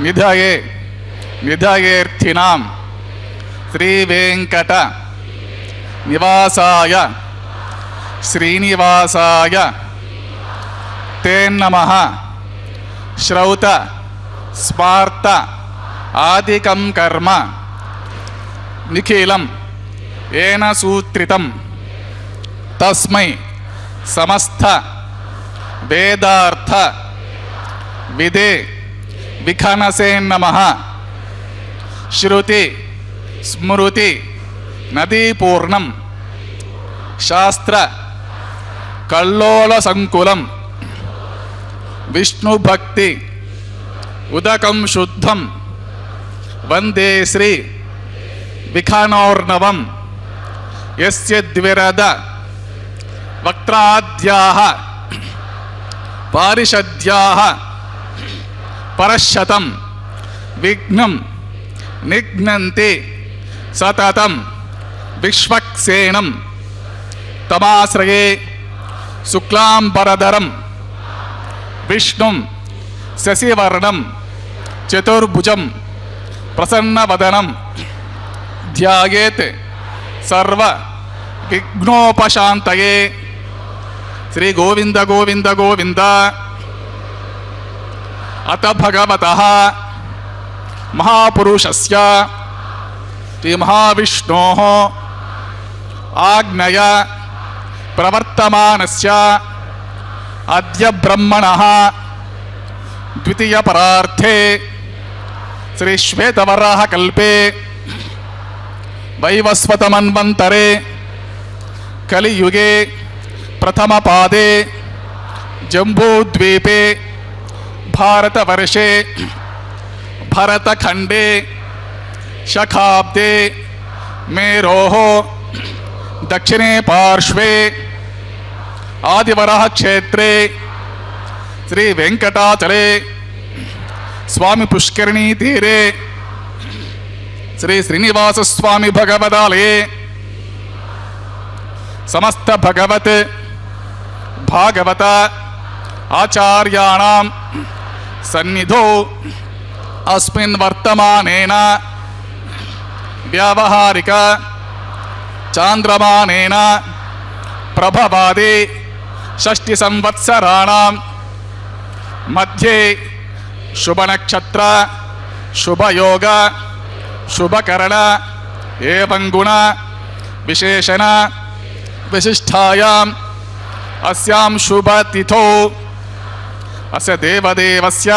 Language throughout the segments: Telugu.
నిధయే నిధయేర్థినాం శ్రీవేంకట నివాసాయ శ్రీనివాసాయ తే నమః శ్రౌత స్మార్త ఆదికం కర్మ నిఖిలం ఏన సూత్రితం తస్మై సమస్త వేదార్థ విదే విఖనసే నమః శృతి స్మృతి నదీపూర్ణం శాస్త్ర కల్లోల సంకులం విష్ణుభక్తి ఉదకం శుద్ధం వందే శ్రీ విఖనోర్ణవం యస్య ద్విరద వక్త్రాద్యాః పారిషద్యాః పరశతం విఘ్నం నిఘ్నంతి సతతం విశ్వక్సేనం తమాశ్రయే శుక్లాంబరధరం విష్ణుం శశివర్ణం చతుర్భుజం ప్రసన్నవదనం ధ్యాయేత్ సర్వ విఘ్నోపశాంతయే. శ్రీ గోవింద గోవింద గోవింద. అత భగవతః మహాపురుషస్య శ్రీ మహావిష్ణోః ఆజ్ఞయ ప్రవర్తమానస్య అద్య బ్రహ్మణః ద్వితీయ పరార్థే శ్రీ శ్వేతవరాహ కల్పే వైవస్వత మన్వంతరే కలియుగే ప్రథమ పాదే జంబూద్వీపే భారతవర్షే భరతఖండే శకాబ్దే మేరోః దక్షిణే పార్శ్వే ఆదివరః క్షేత్రే శ్రీ వెంకటాచలే స్వామి పుష్కరిణీ తీరే శ్రీ శ్రీనివాస స్వామి భగవదాలయే సమస్త భగవత్ భాగవత ఆచార్యాణాం సన్నిధో అస్మిన్ వర్తమానేన వ్యావహారిక చాంద్రమానేన ప్రభవాది షష్ఠి సంవత్సరాణాం మధ్యే శుభనక్షత్ర శుభయోగ శుభకరణ ఏవం గుణ విశేషణ విశిష్టాయాం అస్యాం శుభతిథౌ అస్య దేవదేవస్య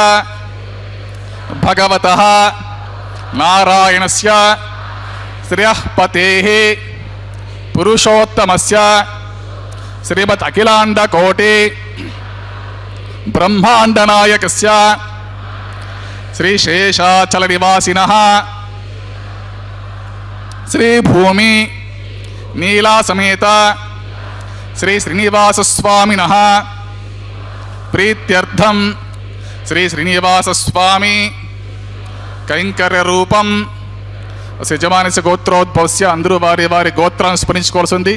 భగవతః నారాయణస్య శ్రియః పతేః పురుషోత్తమస్య శ్రీమద్ అఖిలాండ కోటి బ్రహ్మాండ నాయకస్య శ్రీ శేషాచల నివాసినః శ్రీ భూమి నీలా సమేత శ్రీ శ్రీనివాస స్వామినః ప్రీత్యర్థం శ్రీ శ్రీనివాస స్వామి కైంకర్య రూపం యజమానస్య గోత్రోద్భవస్య. అందరూ వారి వారి గోత్రాన్ని స్మరించుకోవాల్సింది.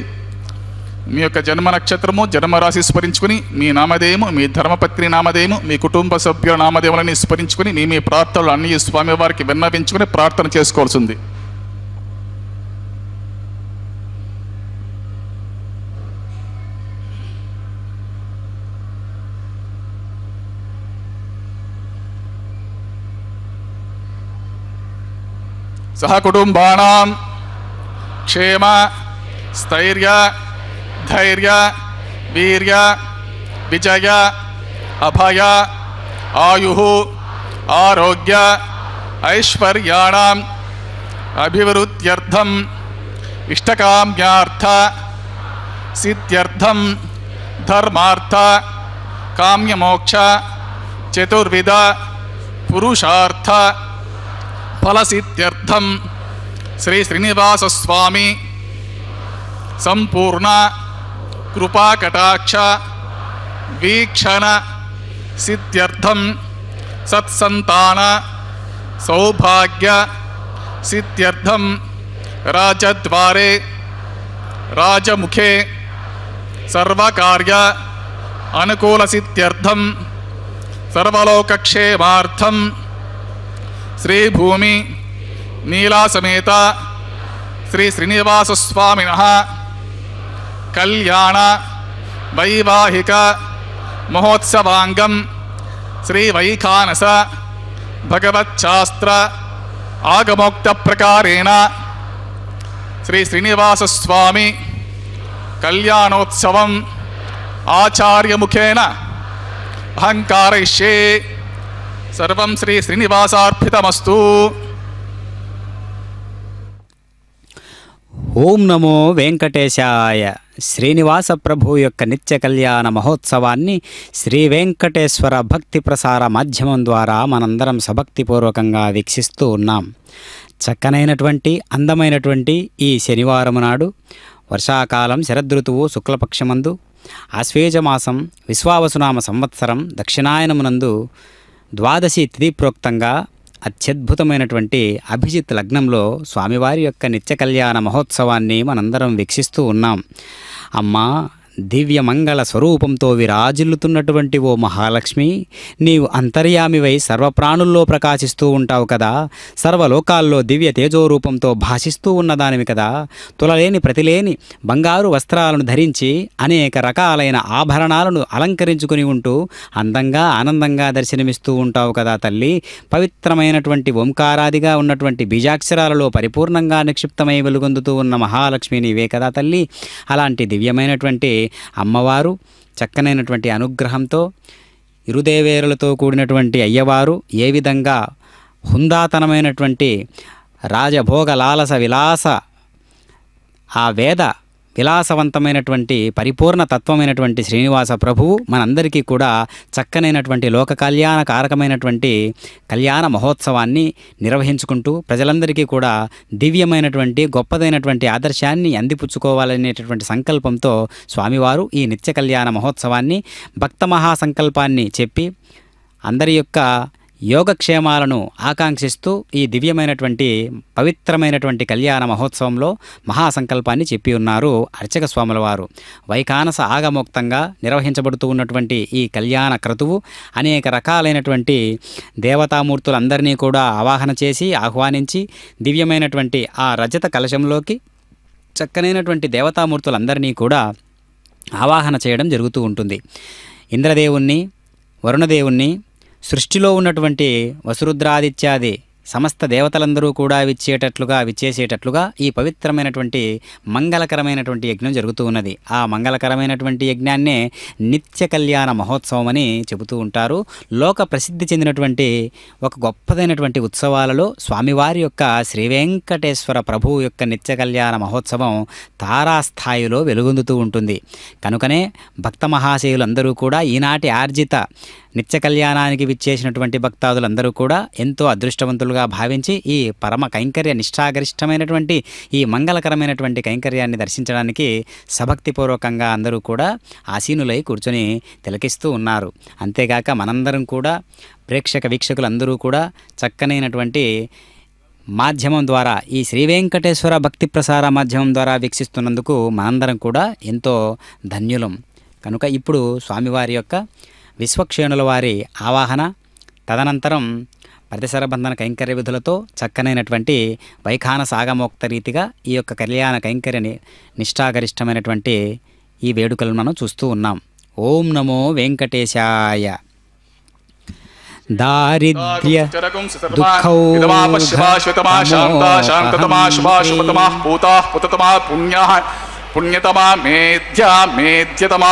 మీ యొక్క జన్మ నక్షత్రము జన్మరాశి స్మరించుకుని మీ నామధేయము మీ ధర్మపత్ని నామధేయము మీ కుటుంబ సభ్యుల నామధేయములని స్మరించుకుని మీ ప్రార్థనలు అన్ని స్వామివారికి విన్నవించుకుని ప్రార్థన చేసుకోవాల్సింది. సహ కుటుంబానాం క్షేమ స్థైర్య ధైర్య వీర్య విజయ అభయ ఆయుః ఆరోగ్య ఐశ్వర్యాణం అభివృద్ధ్యర్థం ఇష్టకామ్యార్థ సిద్ధ్యర్థం ధర్మార్థ కామ్యమోక్ష చతుర్విధ పురుషార్థ ఫలసిద్ధ్యర్థం శ్రీ శ్రీనివాస స్వామి సంపూర్ణ కృపాకటాక్ష వీక్షణ సిద్ధ్యర్థం సత్సంతాన సౌభాగ్య సిద్ధ్యర్థం రాజద్వారే రాజముఖే సర్వకార్య అనుకూల సిద్ధ్యర్థం సర్వలోకక్షేమార్థం శ్రీ భూమి నీలా సమేత శ్రీ శ్రీనివాస స్వామినః కళ్యాణ వైవాహిక మహోత్సవాంగం శ్రీ వైఖానస భగవచ్ఛాస్త్ర ఆగమోక్త ప్రకారేణ శ్రీ శ్రీనివాస స్వామి కళ్యాణోత్సవం ఆచార్యముఖేన అహంకారయిష్యే. సర్వం శ్రీ శ్రీనివాసార్పితమస్తు. ఓం నమో వెంకటేశాయ. శ్రీనివాస ప్రభు యొక్క నిత్య కళ్యాణ మహోత్సవాన్ని శ్రీ వెంకటేశ్వర భక్తి ప్రసార మాధ్యమం ద్వారా మనందరం సభక్తిపూర్వకంగా వీక్షిస్తూ ఉన్నాం. చక్కనైనటువంటి అందమైనటువంటి ఈ శనివారం నాడు వర్షాకాలం శరదృతువు శుక్లపక్షమందు ఆశ్వేజమాసం విశ్వావసునామ సంవత్సరం దక్షిణాయనమునందు ద్వాదశి తిథి ప్రోక్తంగా అత్యద్భుతమైనటువంటి అభిజిత్ లగ్నంలో స్వామివారి యొక్క నిత్య కళ్యాణ మహోత్సవాన్ని మనందరం వీక్షిస్తూ ఉన్నాం. అమ్మా, దివ్య మంగళ స్వరూపంతో విరాజిల్లుతున్నటువంటి ఓ మహాలక్ష్మి, నీవు అంతర్యామివై సర్వప్రాణుల్లో ప్రకాశిస్తూ ఉంటావు కదా, సర్వలోకాల్లో దివ్య తేజోరూపంతో భాషిస్తూ ఉన్నదానివి కదా. తులలేని ప్రతిలేని బంగారు వస్త్రాలను ధరించి అనేక రకాలైన ఆభరణాలను అలంకరించుకుని ఉంటూ అందంగా ఆనందంగా దర్శనమిస్తూ ఉంటావు కదా తల్లి. పవిత్రమైనటువంటి ఓంకారాదిగా ఉన్నటువంటి బీజాక్షరాలలో పరిపూర్ణంగా నిక్షిప్తమై వెలుగొందుతూ ఉన్న మహాలక్ష్మి నీవే కదా తల్లి. అలాంటి దివ్యమైనటువంటి అమ్మవారు చక్కనైనటువంటి అనుగ్రహంతో ఇరుదేవేరులతో కూడినటువంటి అయ్యవారు ఏ విధంగా హుందాతనమైనటువంటి రాజభోగ లాలస విలాస ఆ వేద విలాసవంతమైనటువంటి పరిపూర్ణ తత్వమైనటువంటి శ్రీనివాస ప్రభువు మనందరికీ కూడా చక్కనైనటువంటి లోక కళ్యాణ కారకమైనటువంటి కళ్యాణ మహోత్సవాన్ని నిర్వహించుకుంటూ ప్రజలందరికీ కూడా దివ్యమైనటువంటి గొప్పదైనటువంటి ఆదర్శాన్ని అందిపుచ్చుకోవాలనేటటువంటి సంకల్పంతో స్వామివారు ఈ నిత్య కళ్యాణ మహోత్సవాన్ని భక్త మహాసంకల్పాన్ని చెప్పి అందరి యొక్క యోగక్షేమాలను ఆకాంక్షిస్తూ ఈ దివ్యమైనటువంటి పవిత్రమైనటువంటి కళ్యాణ మహోత్సవంలో మహాసంకల్పాన్ని చెప్పి ఉన్నారు అర్చక స్వాముల వారు. వైఖానస ఆగమోక్తంగా నిర్వహించబడుతూ ఉన్నటువంటి ఈ కళ్యాణ క్రతువు అనేక రకాలైనటువంటి దేవతామూర్తులందరినీ కూడా ఆవాహన చేసి ఆహ్వానించి దివ్యమైనటువంటి ఆ రజత కలశంలోకి చక్కనైనటువంటి దేవతామూర్తులందరినీ కూడా ఆవాహన చేయడం జరుగుతూ ఉంటుంది. ఇంద్రదేవుణ్ణి, వరుణదేవుణ్ణి, సృష్టిలో ఉన్నటువంటి వసురుద్రాదిత్యాది సమస్త దేవతలందరూ కూడా విచ్చేసేటట్లుగా ఈ పవిత్రమైనటువంటి మంగళకరమైనటువంటి యజ్ఞం జరుగుతూ ఉన్నది. ఆ మంగళకరమైనటువంటి యజ్ఞాన్నే నిత్య కళ్యాణ మహోత్సవం అని చెబుతూ ఉంటారు. లోక ప్రసిద్ధి చెందినటువంటి ఒక గొప్పదైనటువంటి ఉత్సవాలలో స్వామివారి యొక్క శ్రీ వెంకటేశ్వర ప్రభువు యొక్క నిత్య కళ్యాణ మహోత్సవం తారాస్థాయిలో వెలుగొందుతూ ఉంటుంది. కనుకనే భక్త మహాశయులందరూ కూడా ఈనాటి ఆర్జిత నిత్య కళ్యాణానికి విచ్చేసినటువంటి భక్తాదులందరూ కూడా ఎంతో అదృష్టవంతులుగా భావించి ఈ పరమ కైంకర్య నిష్ఠాగరిష్టమైనటువంటి ఈ మంగళకరమైనటువంటి కైంకర్యాన్ని దర్శించడానికి సభక్తిపూర్వకంగా అందరూ కూడా ఆసీనులై కూర్చొని తిలకిస్తూ ఉన్నారు. అంతేగాక మనందరం కూడా ప్రేక్షక వీక్షకులందరూ కూడా చక్కనైనటువంటి మాధ్యమం ద్వారా ఈ శ్రీ వెంకటేశ్వర భక్తి ప్రసార మాధ్యమం ద్వారా వీక్షిస్తున్నందుకు మనందరం కూడా ఎంతో ధన్యులం. కనుక ఇప్పుడు స్వామివారి యొక్క విశ్వక్షేణుల వారి ఆవాహన తదనంతరం ప్రతిసరబంధన కైంకర్య విధులతో చక్కనైనటువంటి వైఖాన సాగమోక్త రీతిగా ఈ యొక్క కళ్యాణ కైంకర్యని నిష్ఠాగరిష్టమైనటువంటి ఈ వేడుకలను మనం చూస్తూ ఉన్నాం. ఓం నమో వెంకటేశాయ. దారిద్ర్య దుఃఖౌ పుణ్యతమా మేధ్యతమా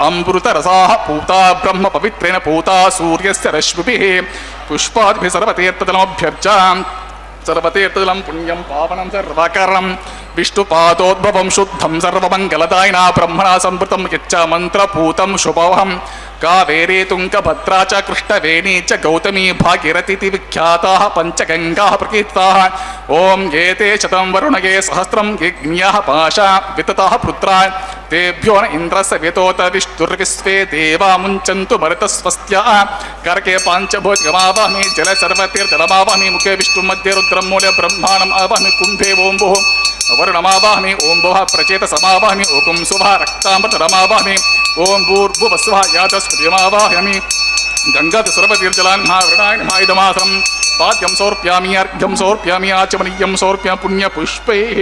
అమృతరసాః పూతా బ్రహ్మ పవిత్రేణ పూతా సూర్యస్య రశ్మిభిః పుష్పాదిభిః సర్వతీర్థజలం పుణ్యం పావనం సర్వకరం విష్ణుపాదోద్భవం శుద్ధం సర్వమంగళదాయినా బ్రహ్మణా సంవృతం యచ్చ మంత్రపూతం శుభవహం కావేరీ తుంగభద్రా చ కృష్ణవేణీ చ గౌతమీ భాగీరథీతి విఖ్యాతాః పంచగంగాః ప్రకీర్తితాః. ఓం ఏతే శతం వరుణగే సహస్రం యజ్ఞాః పాశా వితతాః పుత్రా తేభ్యో న ఇంద్రస్య వితోత విష్ణుర్విశ్వే దేవా ముంచంతు మరుతస్వస్త్యా. కరకే పాంచభోజమావాహమి జల సర్వతీర్థజలమావాహమి ముఖే విష్ణు మధ్య రుద్రం మూలే బ్రహ్మాణం ఆవాహమి కుంభే ఓం భుః వరుణమావాహమి ఓం భుః ప్రచేత సమావాహమి ఓం శుభ రక్తామృతరమావాహమి ఓం భూర్భువస్వః యాతస్పతిమావాహమి గంగాది సర్వతీర్థజలాన్ మహావృణాయ మహాయుధమాసనం पाद्यं समर्पयामि अर्घ्यं समर्पयामि आचमनीयं समर्पयामि पुण्यपुष्पैः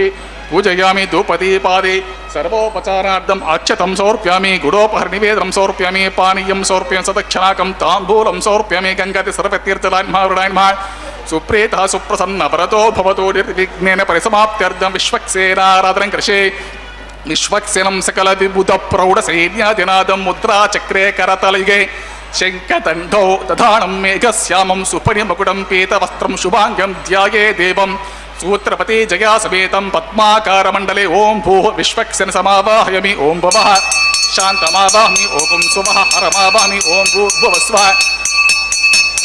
पूजयामि धूपदीपादे सर्वोपचारार्थम् अक्षतं समर्पयामि गुडोपहरनिवेदनं समर्पयामि पानीयं समर्पयामि सदक्षिणाकं ताम्बूलं समर्पयामि गङ्गाति सर्वतीर्थलान्मः सुप्रीतः सुप्रसन्नवरतो भवतु निर्विघ्नेन परिसमाप्त्यर्थं विश्वक्सेनाराधनं कृषे विश्वक्सेनं सकलविबुधप्रौढसैन्यादिनादं मुद्राचक्रे करतलिगे शङ्खदण्डौ दधानं मेघश्यामं सुपरिमकुटं पीतवस्त्रं शुभाङ्गं ध्याये देवं सूत्रपति जया समेतं पद्माकारमण्डले ॐ भूः विश्वक्सेन समावाहयामि ॐ भवः शान्तमावाहमि ॐ सुमः हरमावाहमि ॐ भूर्भुवस्वः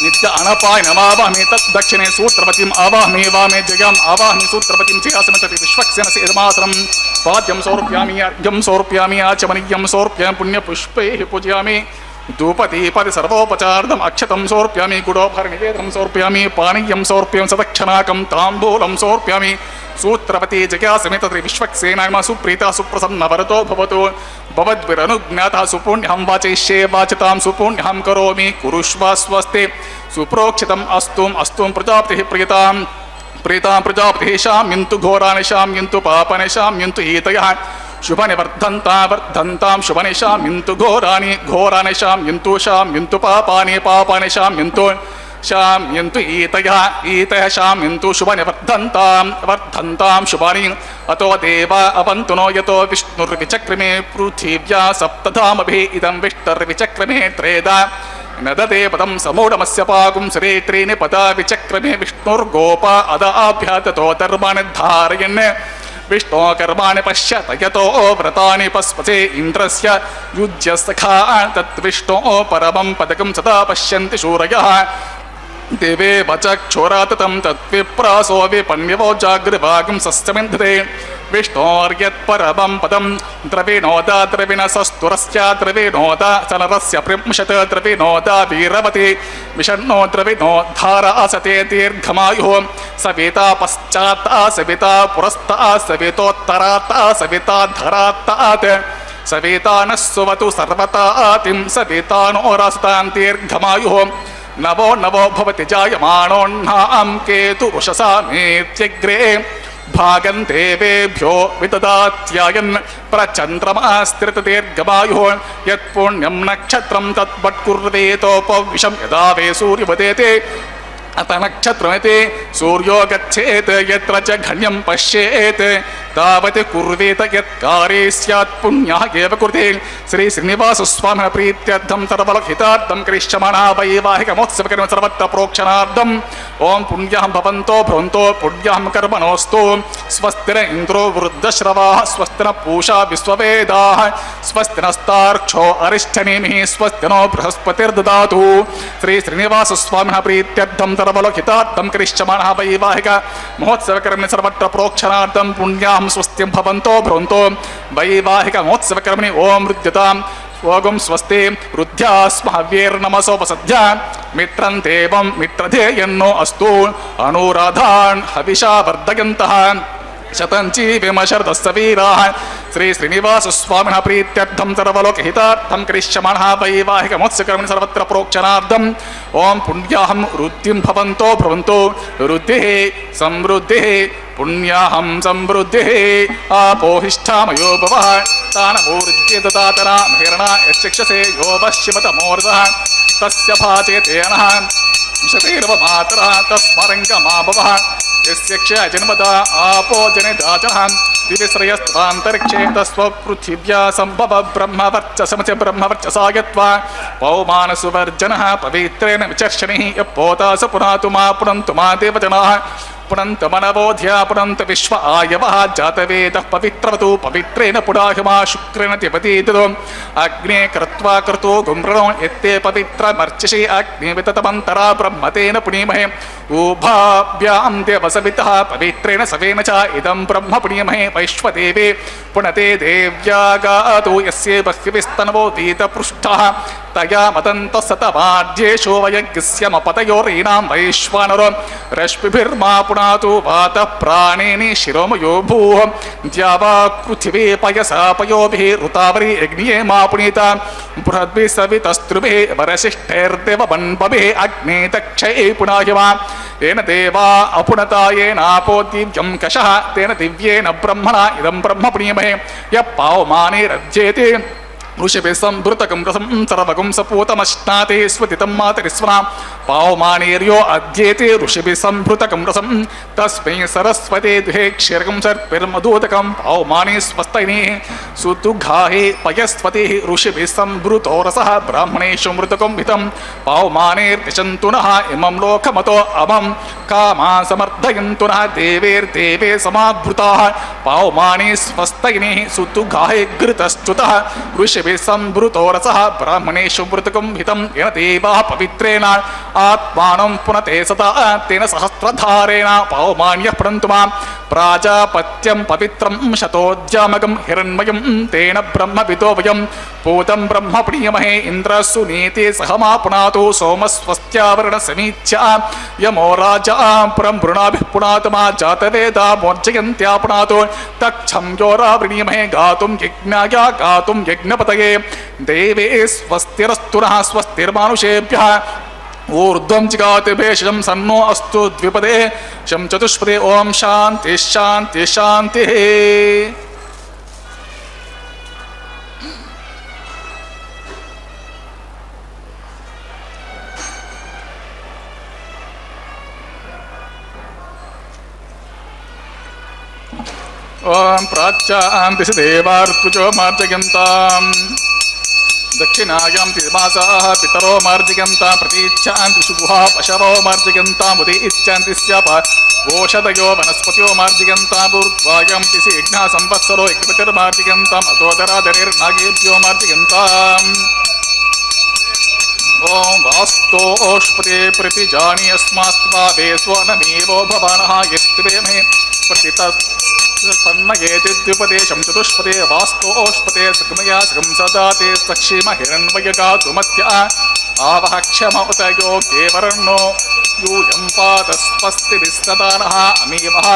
नित्य अनपाय नमावाहमि तद्दक्षिणे सूत्रपतिम् आवाहमि वामे जयाम् आवाहमि सूत्रपतिं जयासमेतति विश्वक्सेन सेदमासनं पाद्यं समर्पयामि अर्घ्यं समर्पयामि आचमनीयं समर्पयामि पुण्यपुष्पैः पूजयामि धूपदीपादि सर्वोपचारार्थम् अक्षतं समर्पयामि गुडोपहरनिवेदनं समर्पयामि पानीयं समर्पयामि सदक्षिणाकं ताम्बूलं समर्पयामि सूत्रपति जयासमेत विश्वक्सेनाय सुप्रीता सुप्रसन्नवरतो भवतु भवद्भिरनुज्ञातः सुपुण्यं वाचयिष्ये वाचतां सुपुण्यं करोमि कुरुष्व स्वस्ति सुप्रोक्षितम् अस्तु प्रजापतिः प्रीतां प्रजापतिः शाम्यन्तु घोराणि शाम्यन्तु पापानि शाम्यन्तु ईतयः शुभनिवर्धन्तां शुभनि शाम्यन्तु घोराणि शाम्यन्तु पापानि शाम्यन्तु ईतयः शाम्यन्तु शुभनिवर्धन्तां शुभानि अतो देवा अवन्तु नो यतो विष्णुर्विचक्रमे पृथिव्या सप्तधामभिः इदं विष्णुर्विचक्रमे त्रेधा नदते पदं समूढमस्य पाकुं सरे त्रीणि पदा विचक्रमे विष्णुर्गोप अदाभ्याततो धर्माणि धारयन् विष्णो कर्माणि पश्यत यतो व्रतानि पस्पसे इन्द्रस्य युज्य सखा तद्विष्णो परमं पदकं सदा पश्यन्ति शूरयः देवे वचक्षोराततं तद्विप्रासो विपण्यवो जागृभागं सस्यमिन्धते विष्णोर्यत्परमं पदं द्रविणोदा द्रविणसस्तुरस्य द्रविणोदा सनरस्य प्रिंशत् द्रविणोदा वीरवति विषण्णो द्रविणो धारासते दीर्घमायुः सविता पश्चात्ता सविता पुरस्ता सवितोत्तरात्ता सविता धरात्तात् सविता नः सुवतु सर्वतातिं सविता नो रसतां दीर्घमायुः नवो भवति जायमानोऽह्नां केतु उषसा मेत्यग्रे भागं देवेभ्यो विददात्यायन् प्रचन्द्रमास्त्रितदीर्घमायुः यत्पुण्यं नक्षत्रं तद्वट्कुर्वेतोपविशं यदा वे सूर्योदयते अत नक्षत्रमिति सूर्यो गच्छेत् यत्र च घन्यं पश्येत् तावत् कुर्वेत यत्कार्ये स्यात् पुण्यः एव कुरुते श्री श्रीनिवासस्वामिनः प्रीत्यर्थं सर्वलोकहितार्थं करिष्यमाणः वैवाहिकमोत्सवकर्म सर्वत्र प्रोक्षणार्थं ॐ पुण्यः भवन्तो पुण्यः कर्मणोऽस्तु स्वस्तिर इन्द्रो वृद्धश्रवाः स्वस्तिर पूषा विश्ववेदाः स्वस्ति नस्तार्क्ष्यो अरिष्ठनेमिः स्वस्ति नो बृहस्पतिर्ददातु श्री श्रीनिवासस्वामिनः प्रीत्यर्थं सर्वलोकहितार्थं करिष्यमाणः वैवाहिक महोत्सवकर्मणि सर्वत्र प्रोक्षणार्थं पुण्यां स्वस्तिं भवन्तो वैवाहिक महोत्सवकर्मणि ओं रुद्यतां ओगुं स्वस्ति रुद्ध्यास्महव्यैर्नमसोपसद्य मित्रं देवं मित्रधेयन्नो अस्तु अनुराधान् हविषा वर्धयन्तः शतञ्जीविमशरदस्य वीराः श्री श्रीनिवासस्वामिनः प्रीत्यर्थं सर्वलोकहितार्थं करिष्यमाणः वैवाहिक महोत्सवकर्मणि सर्वत्र प्रोक्षणार्थं ओं पुण्याहं रुद्धिं भवन्तो रुद्धिः समृद्धिः पुण्याहं समृद्धिः आपोहिष्ठामयो भवः तानमूर्जे ददातना महिरणा यच्छक्षसे यो पश्चिमतमोर्धः तस्य भाचेतेनः शतेर्वमातरः तस्मरङ्गमा भवः यस्य क्षयजन्मदा आपो जनिदाचः दिविश्रयस्त्वान्तरिक्षे तस्वपृथिव्या सम्भव ब्रह्मवर्चसमच ब्रह्मवर्चसा यत्वा पौमानसुवर्जनः पवित्रेण विचर्षणिः यप्पोता स पुनातु मा पुनन्तु मा देवजनाः पुनन्त मनवोध्या पुनन्त विश्व आयवः जातवेदः पवित्रवतु पवित्रेण पुडाहिमा शुक्रेण तिपतीतु अग्ने कृत्वा कृतो गुम्रणो यत्ते पवित्रमर्चिषि अग्निविततमन्तरा ब्रह्मतेन पुनीमहे उभाभ्यां देवसवितः पवित्रेण सवेन च इदं ब्रह्म पुनीमहे वैश्वदेवे पुनते देव्यागातु यस्य बह्यविस्तनवो वीतपृष्ठः తయా మతంత శతవాద్యేషో వయజ్ఞస్యమపతయోరీణాం వైశ్వానరో రశ్మిభిర్మా పునాతు వాత ప్రాణేని శిరోమయో భూః ద్యావా పృథివీ పయసా పయోభిః ఋతావరీ యజ్ఞే మా పునీత బృహద్భిः సవితస్త్రుభిः వరసిష్ఠైర్దేవవన్పభిः అగ్నే దక్షైः పునాహిమా येन देवा अपुनता येनापो दिव्यं कषः तेन दिव्येन ब्रह्मणा इदं ब्रह्म पुनीमहे यः पावमानेरज्येते ऋषिभिः संभृतकं रसं सर्वगुं सपूतमश्नाते स्वतितं मातरिस्वना पावमानेर्यो अध्येते ऋषिभिः संभृतकं रसं तस्मै सरस्वते दुहे क्षीरकं सर्पिर्मधूतकं पावमाने स्वस्तैः सुदुघाहे पयस्वतिः ऋषिभिः संभृतो रसः ब्राह्मणेषु मृतकं हितं पावमानेर्विशन्तु नः इमं लोकमतो अमं कामा समर्थयन्तु नः देवेर्देवे समाभृताः पावमाने स्वस्तैः सुदुघाहे घृतश्च्युतः ऋषिभिः संभृतो रसः ब्राह्मणेषु मृतकं हितं येन देवाः पवित्रेण आत्मानं पुनते सता तेन सहस्रधारेण पावमान्यः पृणन्तु मां प्राजापत्यं पवित्रं शतोद्यामकं हिरण्मयं तेन ब्रह्मविदो वयं पूतं ब्रह्म प्रियमहे इन्द्रसुनीते सह मा पुनातु सोमस्वस्त्यावरणसमीच्या यमो राजा पुरमृणाभिः पुनातु मा जातवेदा मोर्जयन्त्या पुनातु तक्षं योरावृणीमहे गातुं यज्ञाय गातुं यज्ञपतये देवे स्वस्तिरस्तु नः स्वस्तिर्मानुषेभ्यः ऊर्ध्वं जिगाति भेषजं सन्नो अस्तु द्विपदे शं चतुष्पदे ओम शांति शांति शांति। ओम प्राच्यां दिशि देवार्पुजो मार्जयन्ताम् दक्षिणायां तिमासाः पितरो मार्जयन्तां प्रतीच्छान्ति शुभुः पशवो मार्जयन्तां उदीच्छान्ति स्याप गोषदयो वनस्पत्यो मार्जयन्तां ऊर्ध्वायां तिसि यज्ञः संवत्सरो यज्ञपतिर्मार्जयन्ताम् अतोदराधरेर्नागेभ्यो मार्जयन्ताम्। ओम वास्तोष्पते प्रतिजानि अस्मास्त्वा वेस्वनमेवो भवानः यत्वे मे प्रतितन्मयेति द्विपदेशं चतुष्पदे वास्तोष्पते सगमया सगं सदाते सक्षीम हिरण्मयगातुमत्य आवह क्षम उतयो केवरन्नो यूयं पातस्वस्तिभिस्सदानः अमीवः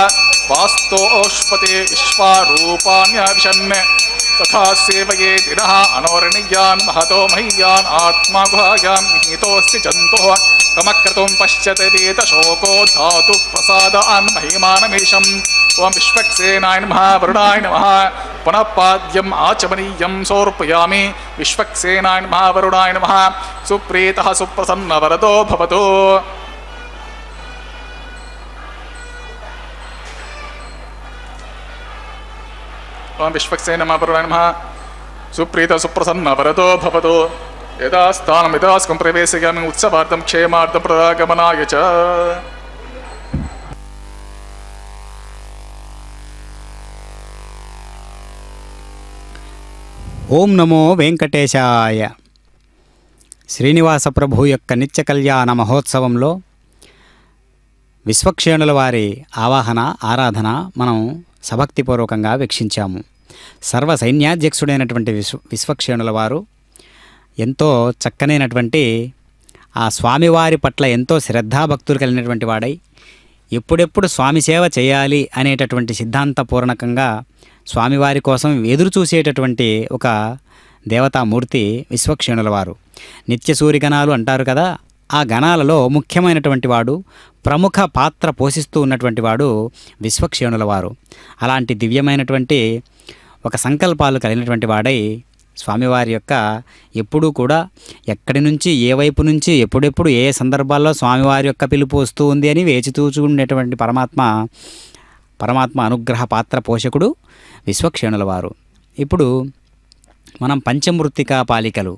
वास्तोष्पते विश्वारूपाण्यविशन् तथा सेवयेति नः अनोरणीयान् महतो मह्यान् आत्मा गुहायां निहितोऽस्ति जन्तुः कमक्रतुं पश्यते वेदशोको धातुः प्रसादान् महिमानमीशम्। ओम विश्वक्सेनाय नमः वरुणाय नमः पुनः पाद्यम् आचमनीयं समर्पयामि विश्वक्सेनाय नमः वरुणाय नमः सुप्रीतः सुप्रसन्नवरदो भवतु। ओम विश्वक्सेनाय नमः वरुणाय नमः सुप्रीतः सुप्रसन्नवरदो भवतु। यदा स्थानं यदा स्कं प्रवेशयामि उत्सवार्थं क्षेमार्थं प्रदागमनाय च। ఓం నమో వెంకటేశాయ. శ్రీనివాస ప్రభు యొక్క నిత్య కళ్యాణ మహోత్సవంలో విశ్వక్షేణుల వారి ఆవాహన ఆరాధన మనం సభక్తిపూర్వకంగా వీక్షించాము. సర్వ సైన్యాధ్యక్షుడైనటువంటి విశ్వక్షేణుల వారు ఎంతో చక్కనైనటువంటి ఆ స్వామివారి పట్ల ఎంతో శ్రద్ధాభక్తులు కలిగినటువంటి వాడై ఎప్పుడెప్పుడు స్వామి సేవ చేయాలి అనేటటువంటి సిద్ధాంతపూర్ణకంగా స్వామివారి కోసం ఎదురు చూసేటటువంటి ఒక దేవతామూర్తి విశ్వక్షేణుల వారు. నిత్య సూర్యగణాలు అంటారు కదా, ఆ గణాలలో ముఖ్యమైనటువంటి వాడు, ప్రముఖ పాత్ర పోషిస్తూ ఉన్నటువంటి వాడు విశ్వక్షేణుల వారు. అలాంటి దివ్యమైనటువంటి ఒక సంకల్పాలు కలిగినటువంటి వాడై స్వామివారి యొక్క ఎప్పుడూ కూడా ఎక్కడి నుంచి ఏ వైపు నుంచి ఎప్పుడెప్పుడు ఏ సందర్భాల్లో స్వామివారి యొక్క పిలుపు వస్తూ ఉంది అని వేచి చూచుకునేటువంటి పరమాత్మ అనుగ్రహ పాత్ర పోషకుడు విశ్వక్షేణుల వారు. ఇప్పుడు మనం పంచమృత్తికా పాలికలు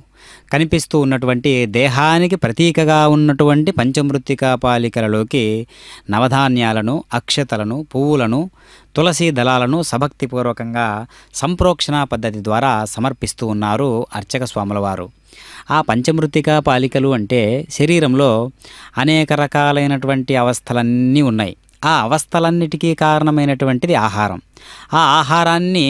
కనిపిస్తూ ఉన్నటువంటి దేహానికి ప్రతీకగా ఉన్నటువంటి పంచమృత్తికా పాలికలలోకి నవధాన్యాలను, అక్షతలను, పువ్వులను, తులసి దళాలను సభక్తిపూర్వకంగా సంప్రోక్షణ పద్ధతి ద్వారా సమర్పిస్తూ ఉన్నారు అర్చక స్వాముల వారు. ఆ పంచమృత్తికా పాలికలు అంటే శరీరంలో అనేక రకాలైనటువంటి అవస్థలన్నీ ఉన్నాయి. ఆ అవస్థలన్నిటికీ కారణమైనటువంటిది ఆహారం. ఆ ఆహారాన్ని